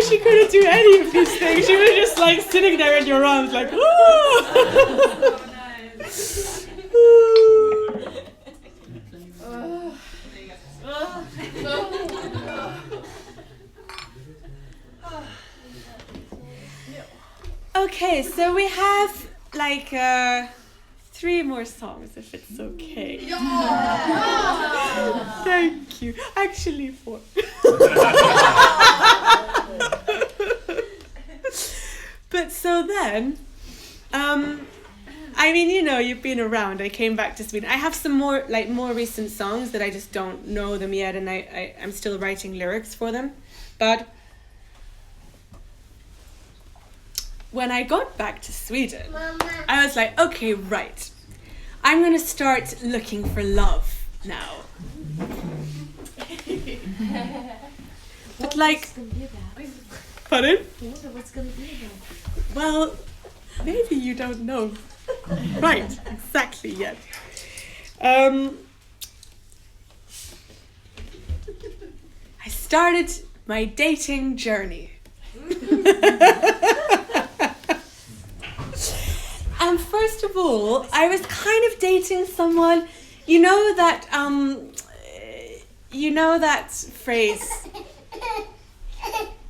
She couldn't do any of these things. She was just like sitting there in your arms, like, ooh. Okay, so we have like 3 more songs, if it's okay. Thank you. Actually, 4. But so then, I mean, you know, you've been around. I came back to Sweden. I have some more recent songs that I just don't know them yet, and I'm still writing lyrics for them. But when I got back to Sweden, I was like, okay, right. I'm gonna start looking for love now. But like, pardon? What's gonna be about? Well, maybe you don't know right exactly yet. I started my dating journey. And first of all, I was kind of dating someone, you know that phrase,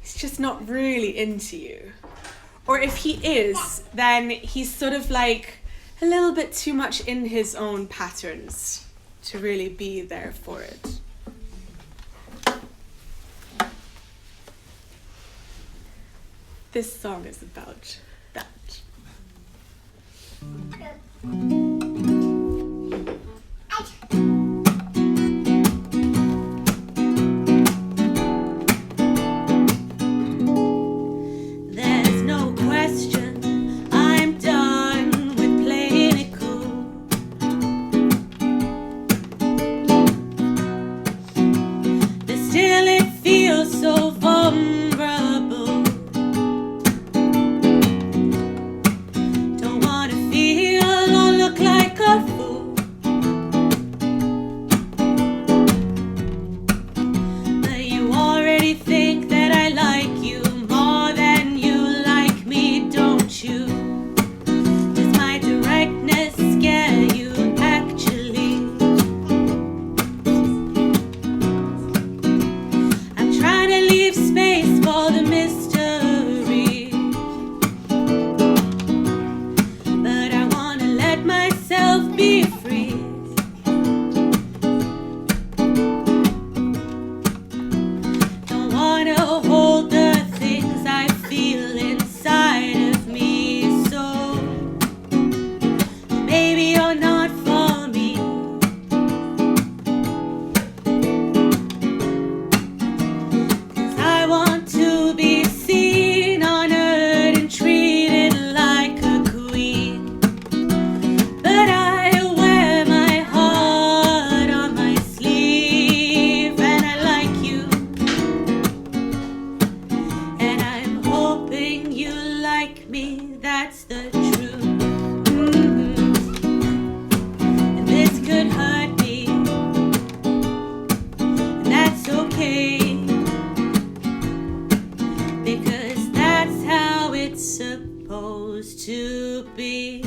he's just not really into you. Or if he is, then he's sort of like a little bit too much in his own patterns to really be there for it. This song is about that. There's no question, I'm done with playing it cool. But still it feels so vulnerable. Don't wanna feel or look like a fool. But you already think that I like you more than you like me, don't you? Does my directness scare you actually? I'm trying to leave space for the mystery, but I wanna let myself be free. Don't wanna hold the things I feel inside of me, so maybe you're not for me. 'Cause I want to be seen, honored, and treated like a queen. But I wear my heart on my sleeve, and I like you. And I'm hoping you like me, that's the truth. And this could hurt me, and that's okay, because that's how it's supposed to be.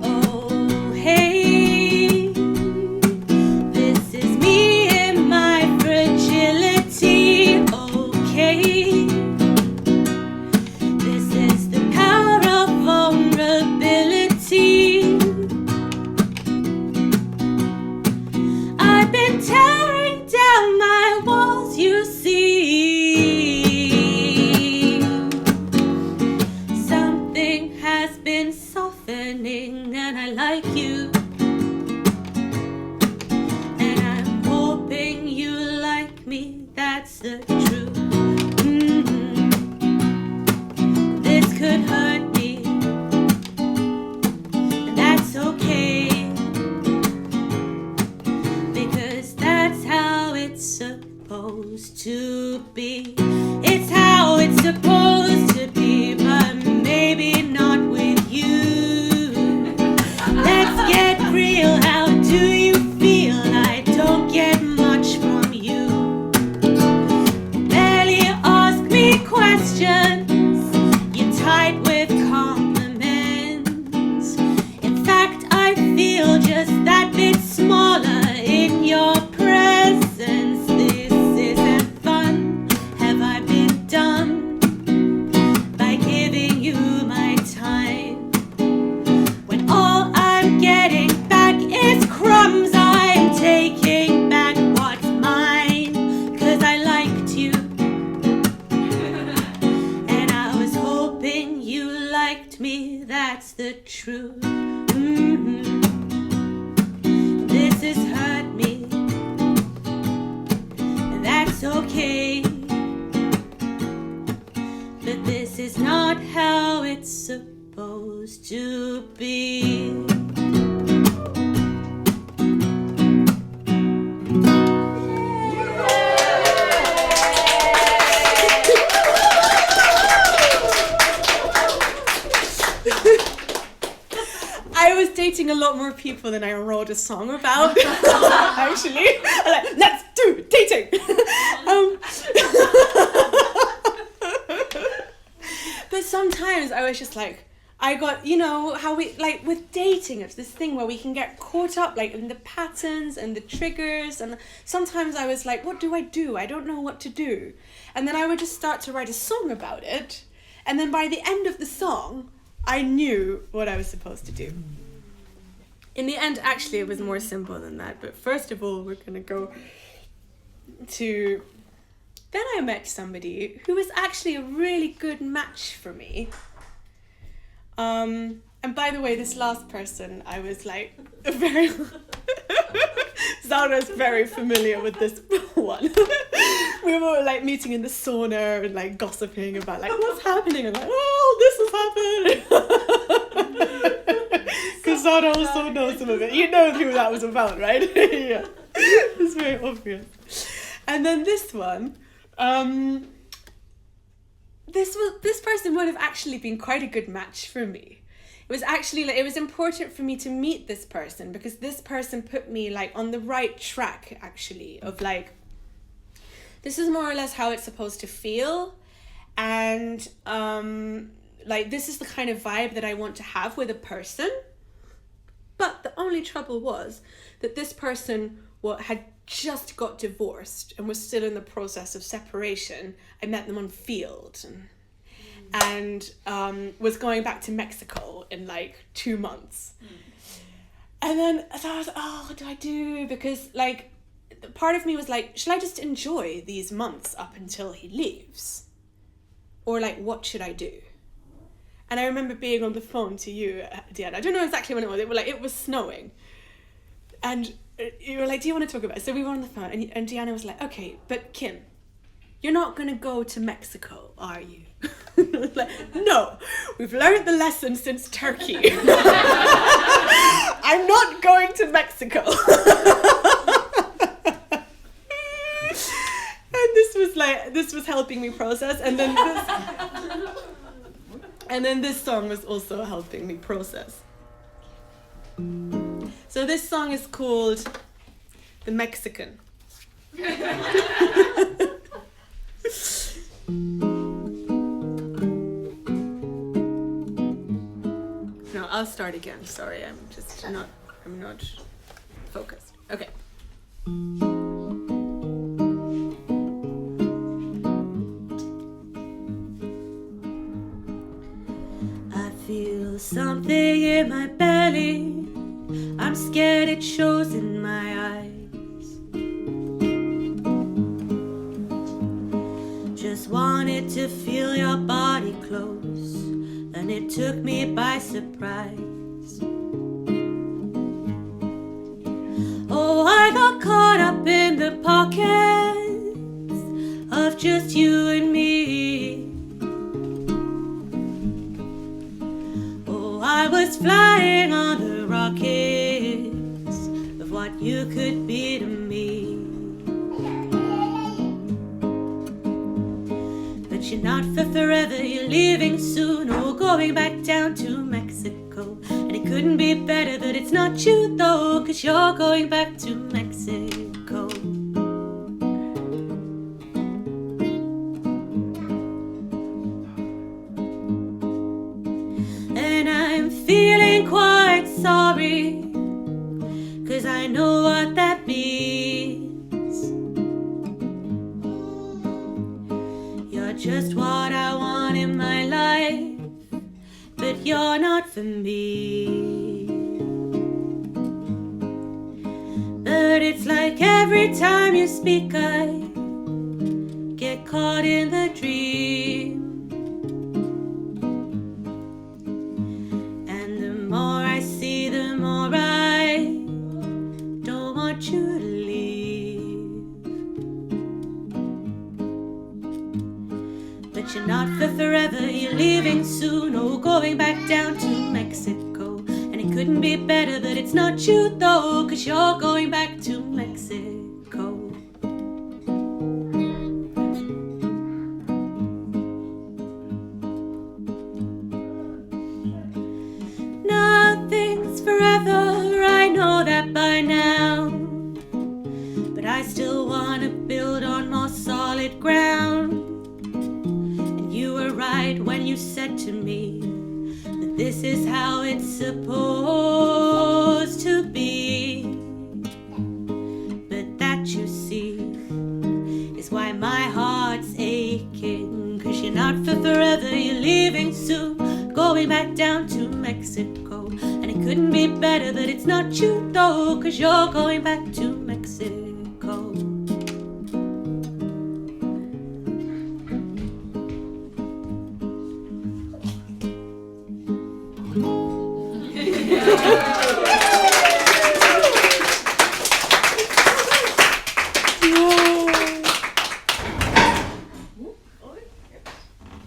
Oh, hey, this is me and my fragility, okay? This is the power of vulnerability. I've been tearing down my walls, you see. Something has been softening, and I like you. And I'm hoping you like me, that's the truth. This could hurt me, and that's okay, because that's how it's supposed supposed to be. It's how it's supposed to be, but maybe not with you. Let's get real, how do you feel? I don't get much from you. Barely ask me questions, you're tight with compliments. In fact, I feel just that bit smaller in your presence. This isn't fun. Have I been done by giving you my time, when all I'm getting back is crumbs? I'm taking back what's mine, 'cause I liked you and I was hoping you liked me. That's the truth. This has hurt me, and that's okay, but this is not how it's supposed to be. I was dating a lot more people than I wrote a song about. Actually, I'm like, let's do dating. But sometimes I was just like, I got, you know, how we, like with dating, it's this thing where we can get caught up like in the patterns and the triggers, and sometimes I was like, what do? I don't know what to do. And then I would just start to write a song about it, and then by the end of the song, I knew what I was supposed to do. In the end, actually, it was more simple than that. But first of all, we're going to go to... Then I met somebody who was actually a really good match for me. And by the way, this last person, I was like very... Zara's very familiar with this one. We were like meeting in the sauna and like gossiping about like what's happening, and like, oh, this is happening. Because Zara also knows some of it. You know who that was about, right? Yeah, it's very obvious. And then this one, this person would have actually been quite a good match for me. It was actually like, it was important for me to meet this person because this person put me like on the right track actually of like, this is more or less how it's supposed to feel, and like this is the kind of vibe that I want to have with a person. But the only trouble was that this person had just got divorced and was still in the process of separation. I met them on Field and was going back to Mexico in like 2 months. And then so I was like, oh, what do I do? Because like part of me was like, should I just enjoy these months up until he leaves? Or like, what should I do? And I remember being on the phone to you, Diana. I don't know exactly when it was. It was snowing. And you were like, do you want to talk about it? So we were on the phone and Diana was like, okay, but Kim, you're not going to go to Mexico, are you? Like, no, we've learned the lesson since Turkey. I'm not going to Mexico. And this was helping me process, and then this song was also helping me process. So this song is called The Mexican. No, I'll start again. Sorry, I'm not focused. Okay. I feel something in my belly. I'm scared it shows in my eyes. Just wanted to feel your body close, and it took me by surprise. Oh, I got caught up in the pockets of just you and me. Oh, I was flying on the rockets of what you could be to me. But you're not for forever, you're leaving soon, or going back down to Mexico. And it couldn't be better, but it's not you though, 'cause you're going back to Mexico. And I'm feeling quite sorry, 'cause I know what that means. You're just what I want in my life, but you're not for me. But it's like every time you speak I get caught in the dream. And the more I see, the more I don't want you to leave. But you're not for forever, you're leaving soon, oh, going back down to Mexico. And it couldn't be better, but it's not you though, 'cause you're going back to Mexico. Nothing's forever, I know that by now, but I still wanna build on more solid ground. And you were right when you said to me that this is how it's supposed to be. But that, you see, is why my heart's aching. 'Cause you're not for forever, you're leaving soon, going back down to Mexico. And it couldn't be better, but it's not you though, 'cause you're going back to Mexico.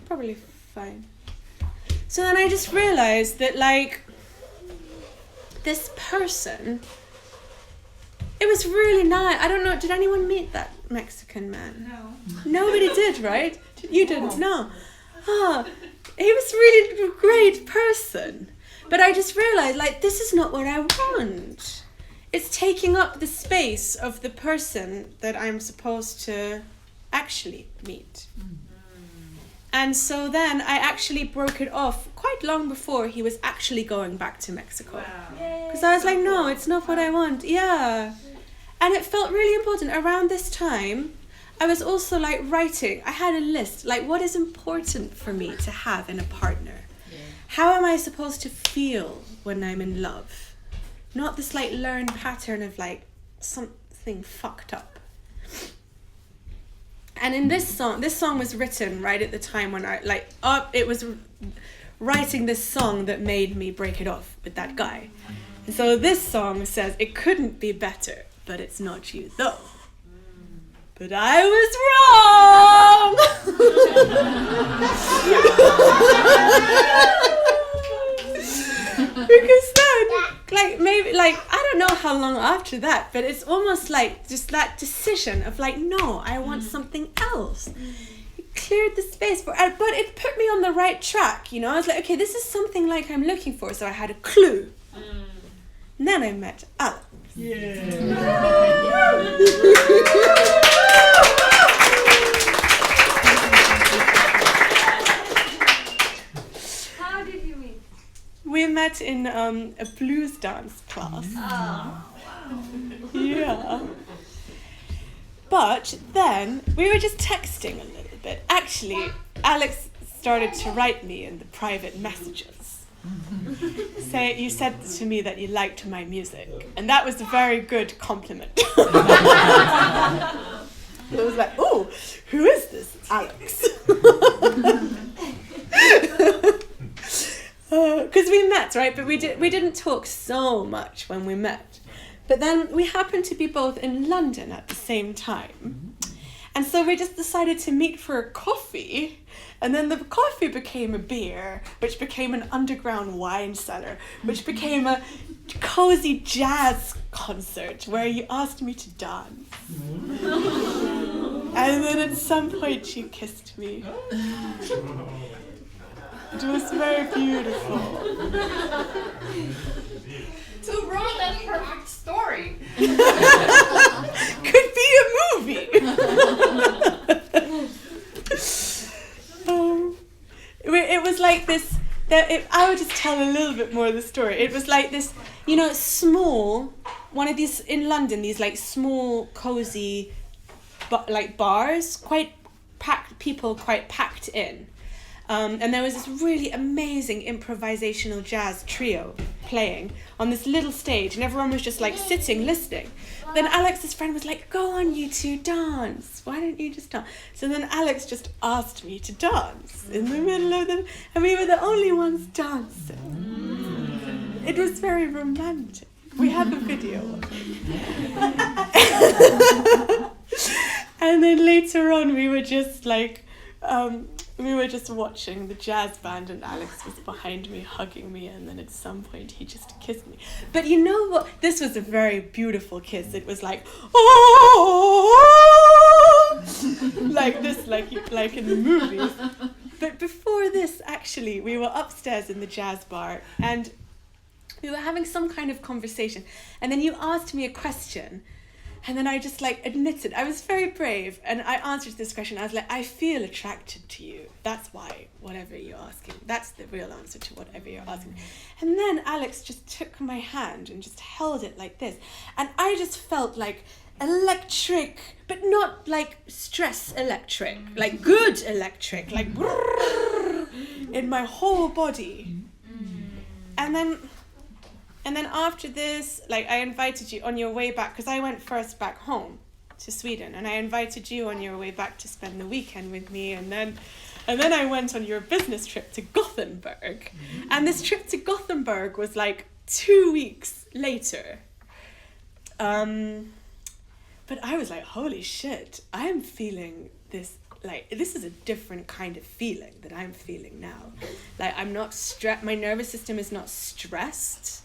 Probably fine. So then I just realized that, like, this person, it was really nice. I don't know, did anyone meet that Mexican man? No. Nobody did, right? You didn't? No. Oh, he was really a great person. But I just realized, like, this is not what I want. It's taking up the space of the person that I'm supposed to actually meet. And so then I actually broke it off quite long before he was actually going back to Mexico. Because I was like, no, it's not what I want. Yeah. And it felt really important. Around this time, I was also like writing. I had a list, like, what is important for me to have in a partner? How am I supposed to feel when I'm in love? Not this like learned pattern of like something fucked up. And in this song was written right at the time when it was writing this song that made me break it off with that guy. And so this song says, it couldn't be better, but it's not you though. But I was wrong! Because then, like, maybe, like, I don't know how long after that, but it's almost like just that decision of like, no, I want something else. It cleared the space but it put me on the right track, you know? I was like, okay, this is something like I'm looking for, so I had a clue. And then I met Alex. How did you meet? We met in a blues dance class. Yeah. But then we were just texting a little bit. Actually, Alex started to write me in the private messages. You said to me that you liked my music, and that was a very good compliment. I was like, oh, who is this Alex? Because we met, right? But we didn't talk so much when we met. But then we happened to be both in London at the same time. And so we just decided to meet for a coffee. And then the coffee became a beer, which became an underground wine cellar, which became a cozy jazz concert where you asked me to dance. And then at some point she kissed me. It was very beautiful. So wrote that perfect story. Could be a movie. It was like this. I would just tell a little bit more of the story. It was like this, small, one of these in London, these like small, cozy, like bars, quite packed, people quite packed in. And there was this really amazing improvisational jazz trio playing on this little stage, and everyone was just like sitting, listening. Then Alex's friend was like, "Go on, you two, dance. Why don't you just dance?" So then Alex just asked me to dance in the middle of them, and we were the only ones dancing. It was very romantic. We have a video of it. And then later on, we were just like, we were just watching the jazz band, and Alex was behind me hugging me, and then at some point he just kissed me. But you know what? This was a very beautiful kiss. It was like, oh, like this, like in the movies. But before this, actually, we were upstairs in the jazz bar, and we were having some kind of conversation, and then you asked me a question. And then I just admitted, I was very brave, and I answered this question. I was like, I feel attracted to you. That's why, whatever you're asking, that's the real answer to whatever you're asking. And then Alex just took my hand and just held it like this. And I just felt like electric, but not like stress electric, like good electric, like in my whole body. And then after this, I invited you on your way back, because I went first back home to Sweden, and I invited you on your way back to spend the weekend with me, and then I went on your business trip to Gothenburg. And this trip to Gothenburg was 2 weeks later. But I was like, holy shit, I am feeling this, this is a different kind of feeling that I'm feeling now. I'm not stressed, my nervous system is not stressed.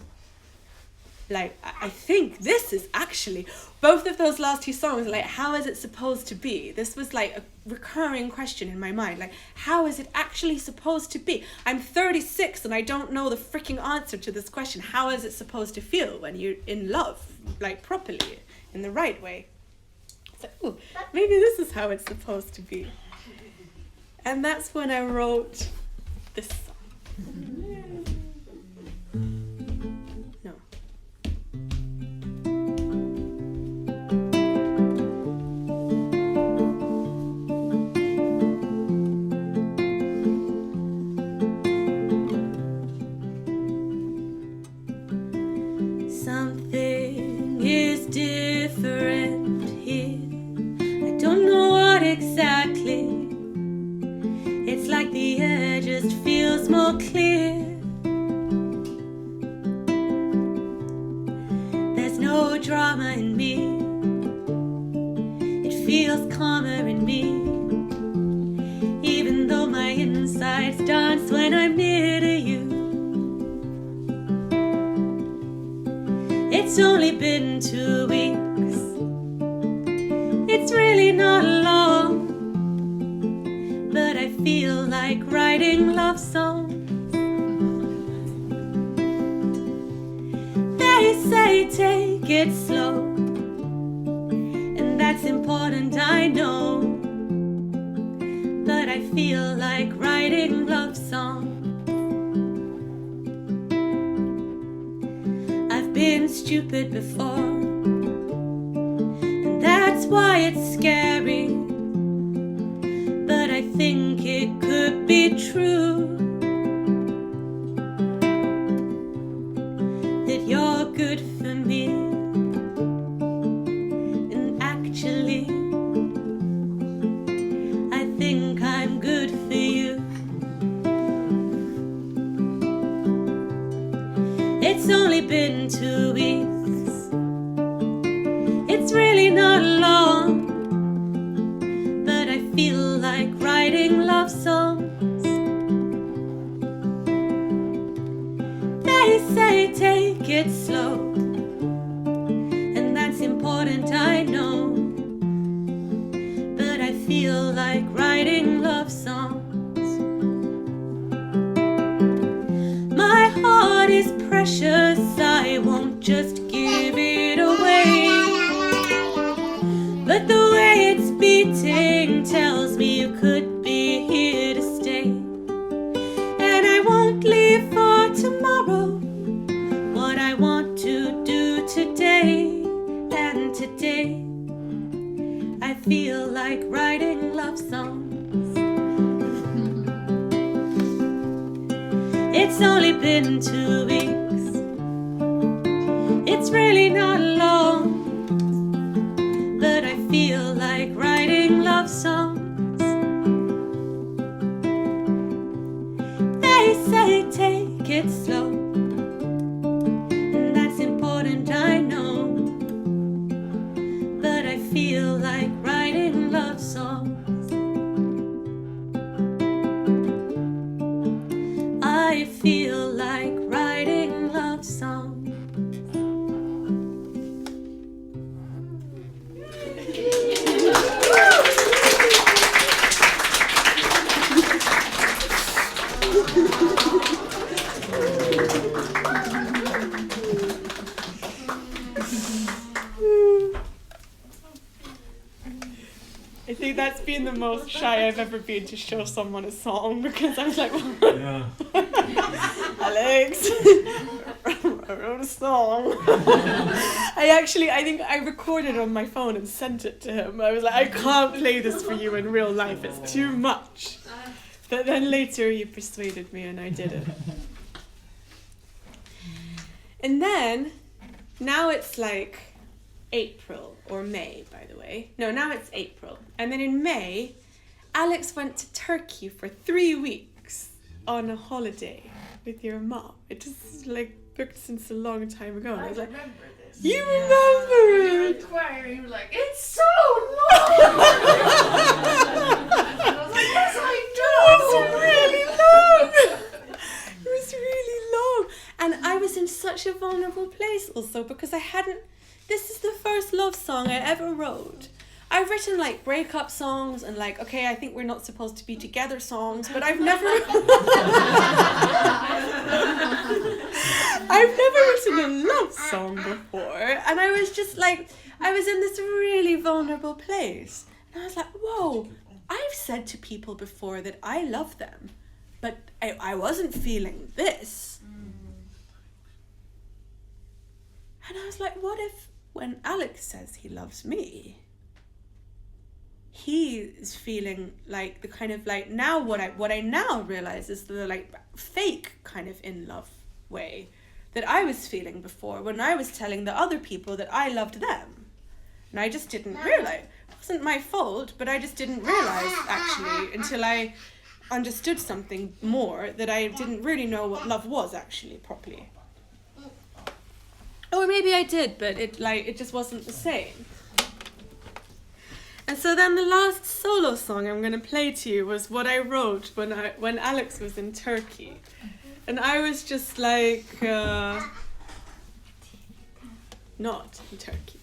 I think this is actually, both of those last two songs, how is it supposed to be? This was a recurring question in my mind. How is it actually supposed to be? I'm 36 and I don't know the freaking answer to this question. How is it supposed to feel when you're in love, properly, in the right way? It's ooh, maybe this is how it's supposed to be. And that's when I wrote this song. No. Something is different here. I don't know what exactly. It's like the air just feels more clear. There's no drama in me. It feels calmer in me. Even though my insides dance when I'm near to you. It's only been 2 weeks. It's really not long. But I feel like writing love songs. They say take it slow, and that's important, I know. But I feel like writing love songs. I've been stupid before, and that's why it's scary. But I think it could be true that you're good for me. And actually, I think I'm good for you. It's only been 2 weeks. It's really not long. But I feel like writing love songs. They say take it slow, and that's important, I know. But I like writing love songs. My heart is precious, I won't just give it away. But the way it's beating tells me you could be here to stay. And I won't leave for tomorrow what I want to do today. And today I feel like writing love songs. It's only been 2 weeks. It's really not long, but I feel like writing love songs. They say take it slow, and that's important, I know. But I feel like writing love songs. I feel like writing love songs. I think that's been the most shy I've ever been to show someone a song, because I was like, Yeah. Alex, I wrote a song. I think I recorded on my phone and sent it to him. I was like, I can't play this for you in real life, it's too much. But then later he persuaded me and I did it. And then, now it's like April or May, by the way. No, now it's April. And then in May, Alex went to Turkey for 3 weeks on a holiday with your mom. It just like booked since a long time ago. And I was like, remember this. you remember You were it? inquiring, you were like, it's so long! I was like, yes, I It was know! really long. It was really long. And I was in such a vulnerable place also, because this is the first love song I ever wrote. I've written like breakup songs and like, okay, I think we're not supposed to be together songs, but I've never written a love song before. And I was just like, I was in this really vulnerable place. And I was like, whoa, I've said to people before that I love them, but I wasn't feeling this. And I was like, what if when Alex says he loves me, he is feeling like the kind of like, now what I now realize is the like fake kind of in love way that I was feeling before when I was telling the other people that I loved them. And I just didn't realize. It wasn't my fault, but I just didn't realize actually until I understood something more, that I didn't really know what love was actually properly. Or maybe I did, but it just wasn't the same. And so then the last solo song I'm going to play to you was what I wrote when Alex was in Turkey. And I was just like, not in Turkey.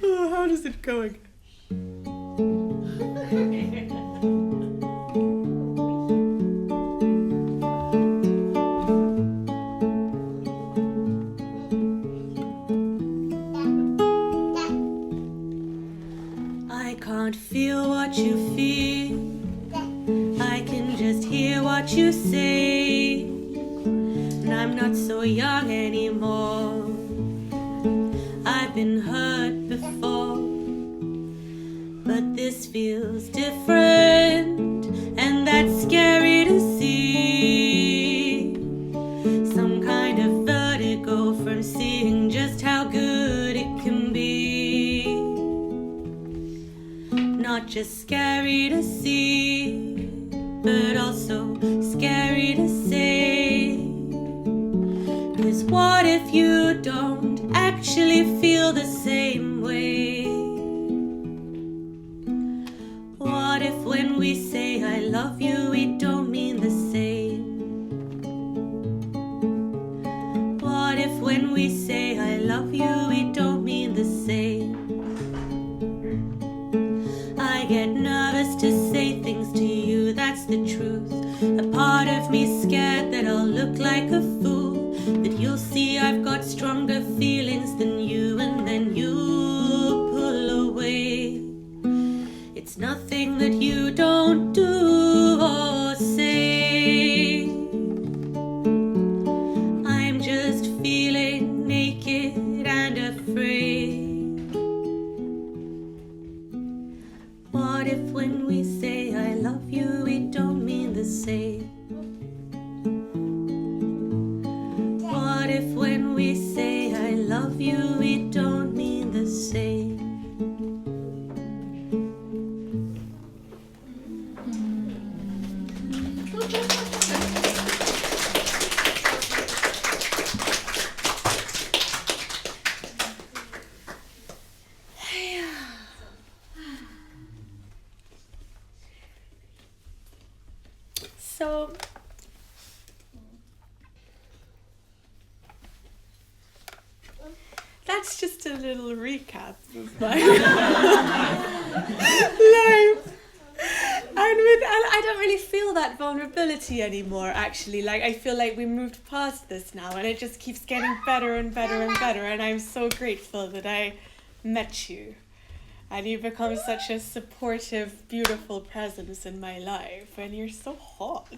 Oh, how does it go again? I can't feel what you feel, I can just hear what you say. And I'm not so young anymore, I've been hurt before, but this feels different, and that's scary to see. Some kind of vertigo from seeing just how good it can be. Not just scary to see, but also scary to say. 'Cause what if you don't actually feel the same way? What if when we say I love you, we don't mean the same? What if when we say I love you, it don't mean the same. I get nervous to say things to you, that's the truth. A part of me's scared that I'll look like a fool, that you'll see I've got stronger feelings than you, and then you pull away. It's nothing that you don't do or say. I'm just feeling naked and afraid. What if when we say I love you, it don't mean the same? What if when we say I love you, it don't mean the same? So, that's just a little recap of my life. And I don't really feel that vulnerability anymore, actually. Like, I feel like we moved past this now, and it just keeps getting better and better and better. And I'm so grateful that I met you. And you've become such a supportive, beautiful presence in my life. And you're so hot.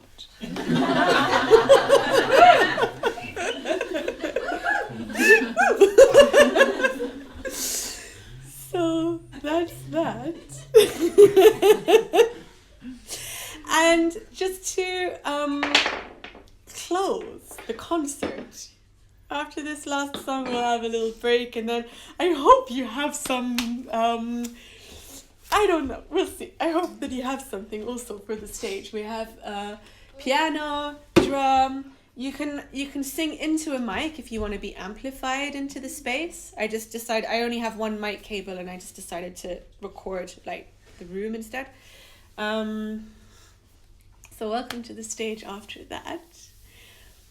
So that's that. And just to close the concert, after this last song we'll have a little break, and then I hope you have some, I don't know, we'll see. I hope that you have something also for the stage. We have piano, drum. You can sing into a mic if you want to be amplified into the space. I just decided, I only have one mic cable, and I just decided to record like the room instead. So welcome to the stage after that.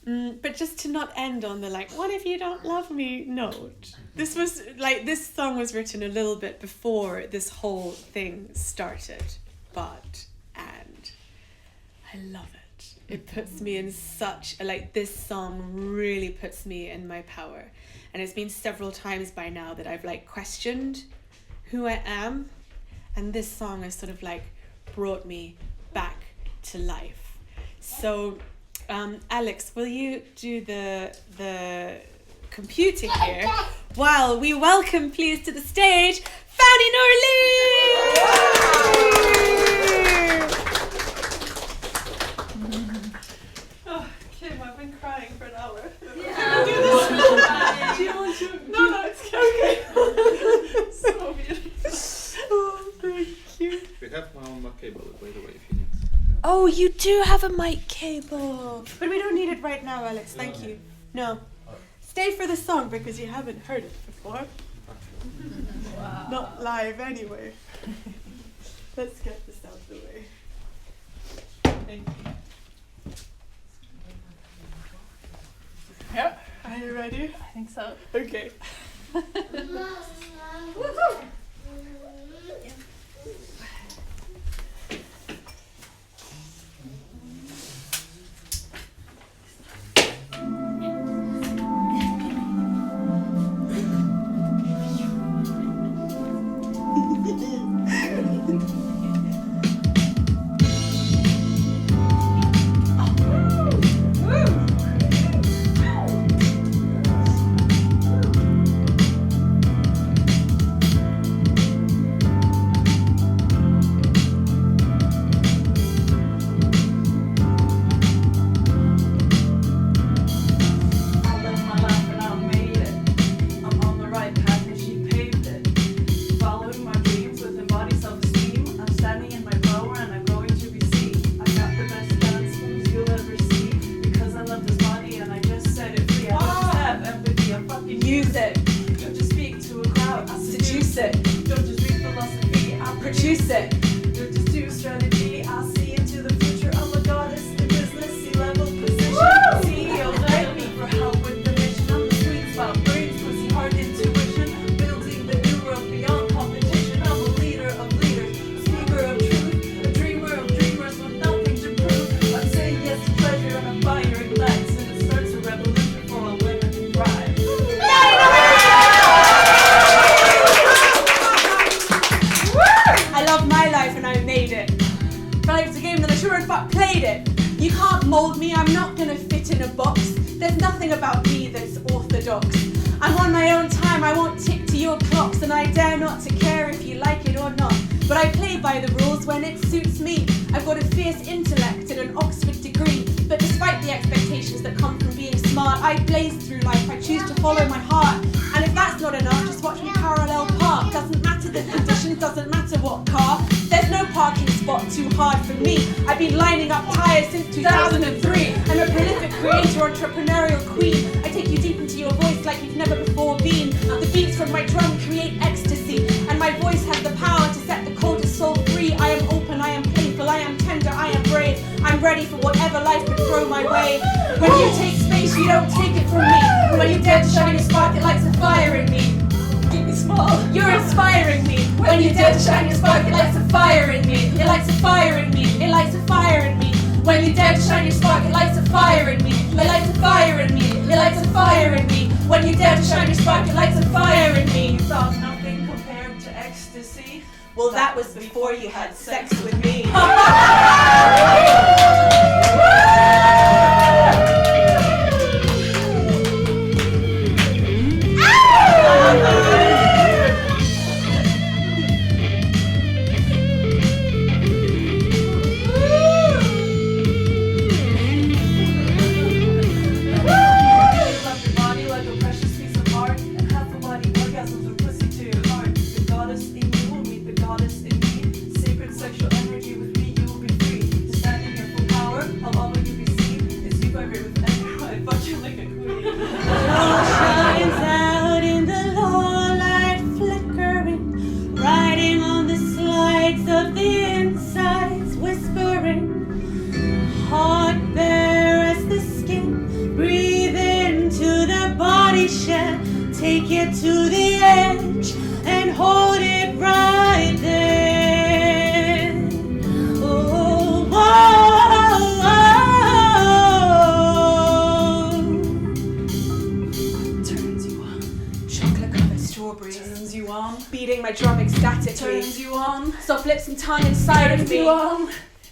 But just to not end on the like, what if you don't love me note. This song was written a little bit before this whole thing started. And I love it. It puts me in such, this song really puts me in my power. And it's been several times by now that I've questioned who I am. And this song has sort of brought me back to life. So, Alex, will you do the computer here while we welcome, please, to the stage, Fanny Norley! Oh, Kim, I've been crying for an hour. Yeah. Do you want to? No, it's okay. So beautiful. Oh, thank you. We have my own mic cable, by the way, if you need. Oh, you do have a mic cable. But we don't need it right now, Alex. Thank you. No. Stay for the song because you haven't heard it before. Wow. Not live anyway. Let's get this out of the way. Thank you. Yeah. Are you ready? I think so. Okay. your clocks, and I dare not to care if you like it or not. But I play by the rules when it suits me. I've got a fierce intellect and an Oxford degree. But despite the expectations that come from being smart, I blaze through life, I choose to follow my heart. And if that's not enough, just watch me parallel park. Doesn't matter the conditions, doesn't matter what car. There's no parking spot too hard for me. I've been lining up tires since 2003. I'm a prolific creator, entrepreneurial queen. I take you deep into your voice like you've never before been. The beats from my drum create ecstasy, and my voice has the power to set the coldest soul free. I am open, I am playful, I am tender, I am brave. I'm ready for whatever life could throw my way. When you take space, you don't take it from me. When you dare to shine your spark, it lights a fire in me. You're inspiring me. When you dare to shine your spark, it lights a fire in me. It lights a fire in me. It lights a fire in me. When you dare to shine your spark, it lights a fire in me. It lights a fire in me. It lights a fire in me. When you dare to shine your spark, it lights a fire in me. You thought nothing compared to ecstasy? Well, that was before you had sex with me. Take it to the edge and hold it right there. Oh, Turns you on. Chocolate covered strawberries. Turns you on. Beating my drum ecstatically. Turns you on. Soft lips and tongue inside of Turns me. you on.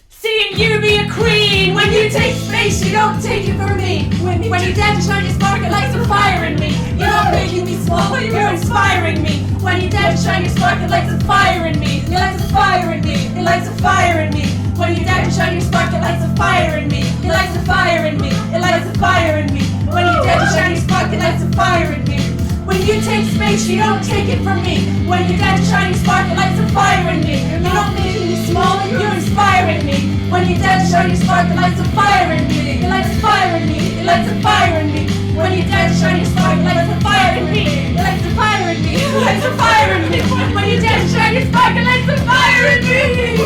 Seeing you be a queen. When you take space, you don't take it from me. When you dare to shine your spark, it lights a fire in me. You're not making me small, you're inspiring me. When you dare to shine your spark, it lights a fire in me. It lights a fire in me. It lights a fire in me. When you dare to shine your spark, it lights a fire in me. It lights a fire in me. It lights a fire in me. When you dare to shine your spark, it lights a fire in me. When you take space, you don't take it from me. When you dare to shine your spark, it lights a fire in me. You're not making me small, you're inspiring me. When you dare to shine your spark, it lights a fire in me. It lights a fire in me. It lights a fire in me. When you dare to shine your spark, it lights a fire in me. It lights a fire in me. It lights a fire in me. When you dare to shine your spark, it lights a fire in me.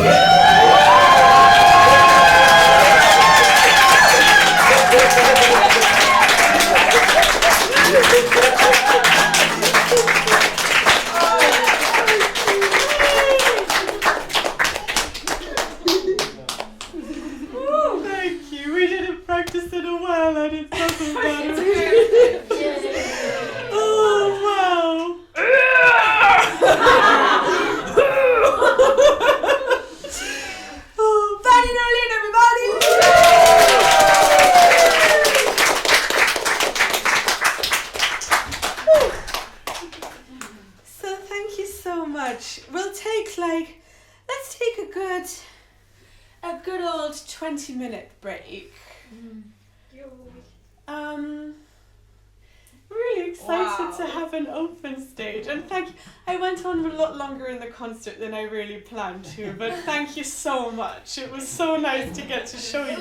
thank you. We didn't practice in a while and it doesn't matter. Oh, wow. Oh, Fanny Darlene, everybody! So thank you so much. We'll take let's take a good old 20-minute break. Really excited to have an open stage, and thank you. I went on a lot longer in the concert than I really planned to, but thank you so much. It was so nice to get to show you.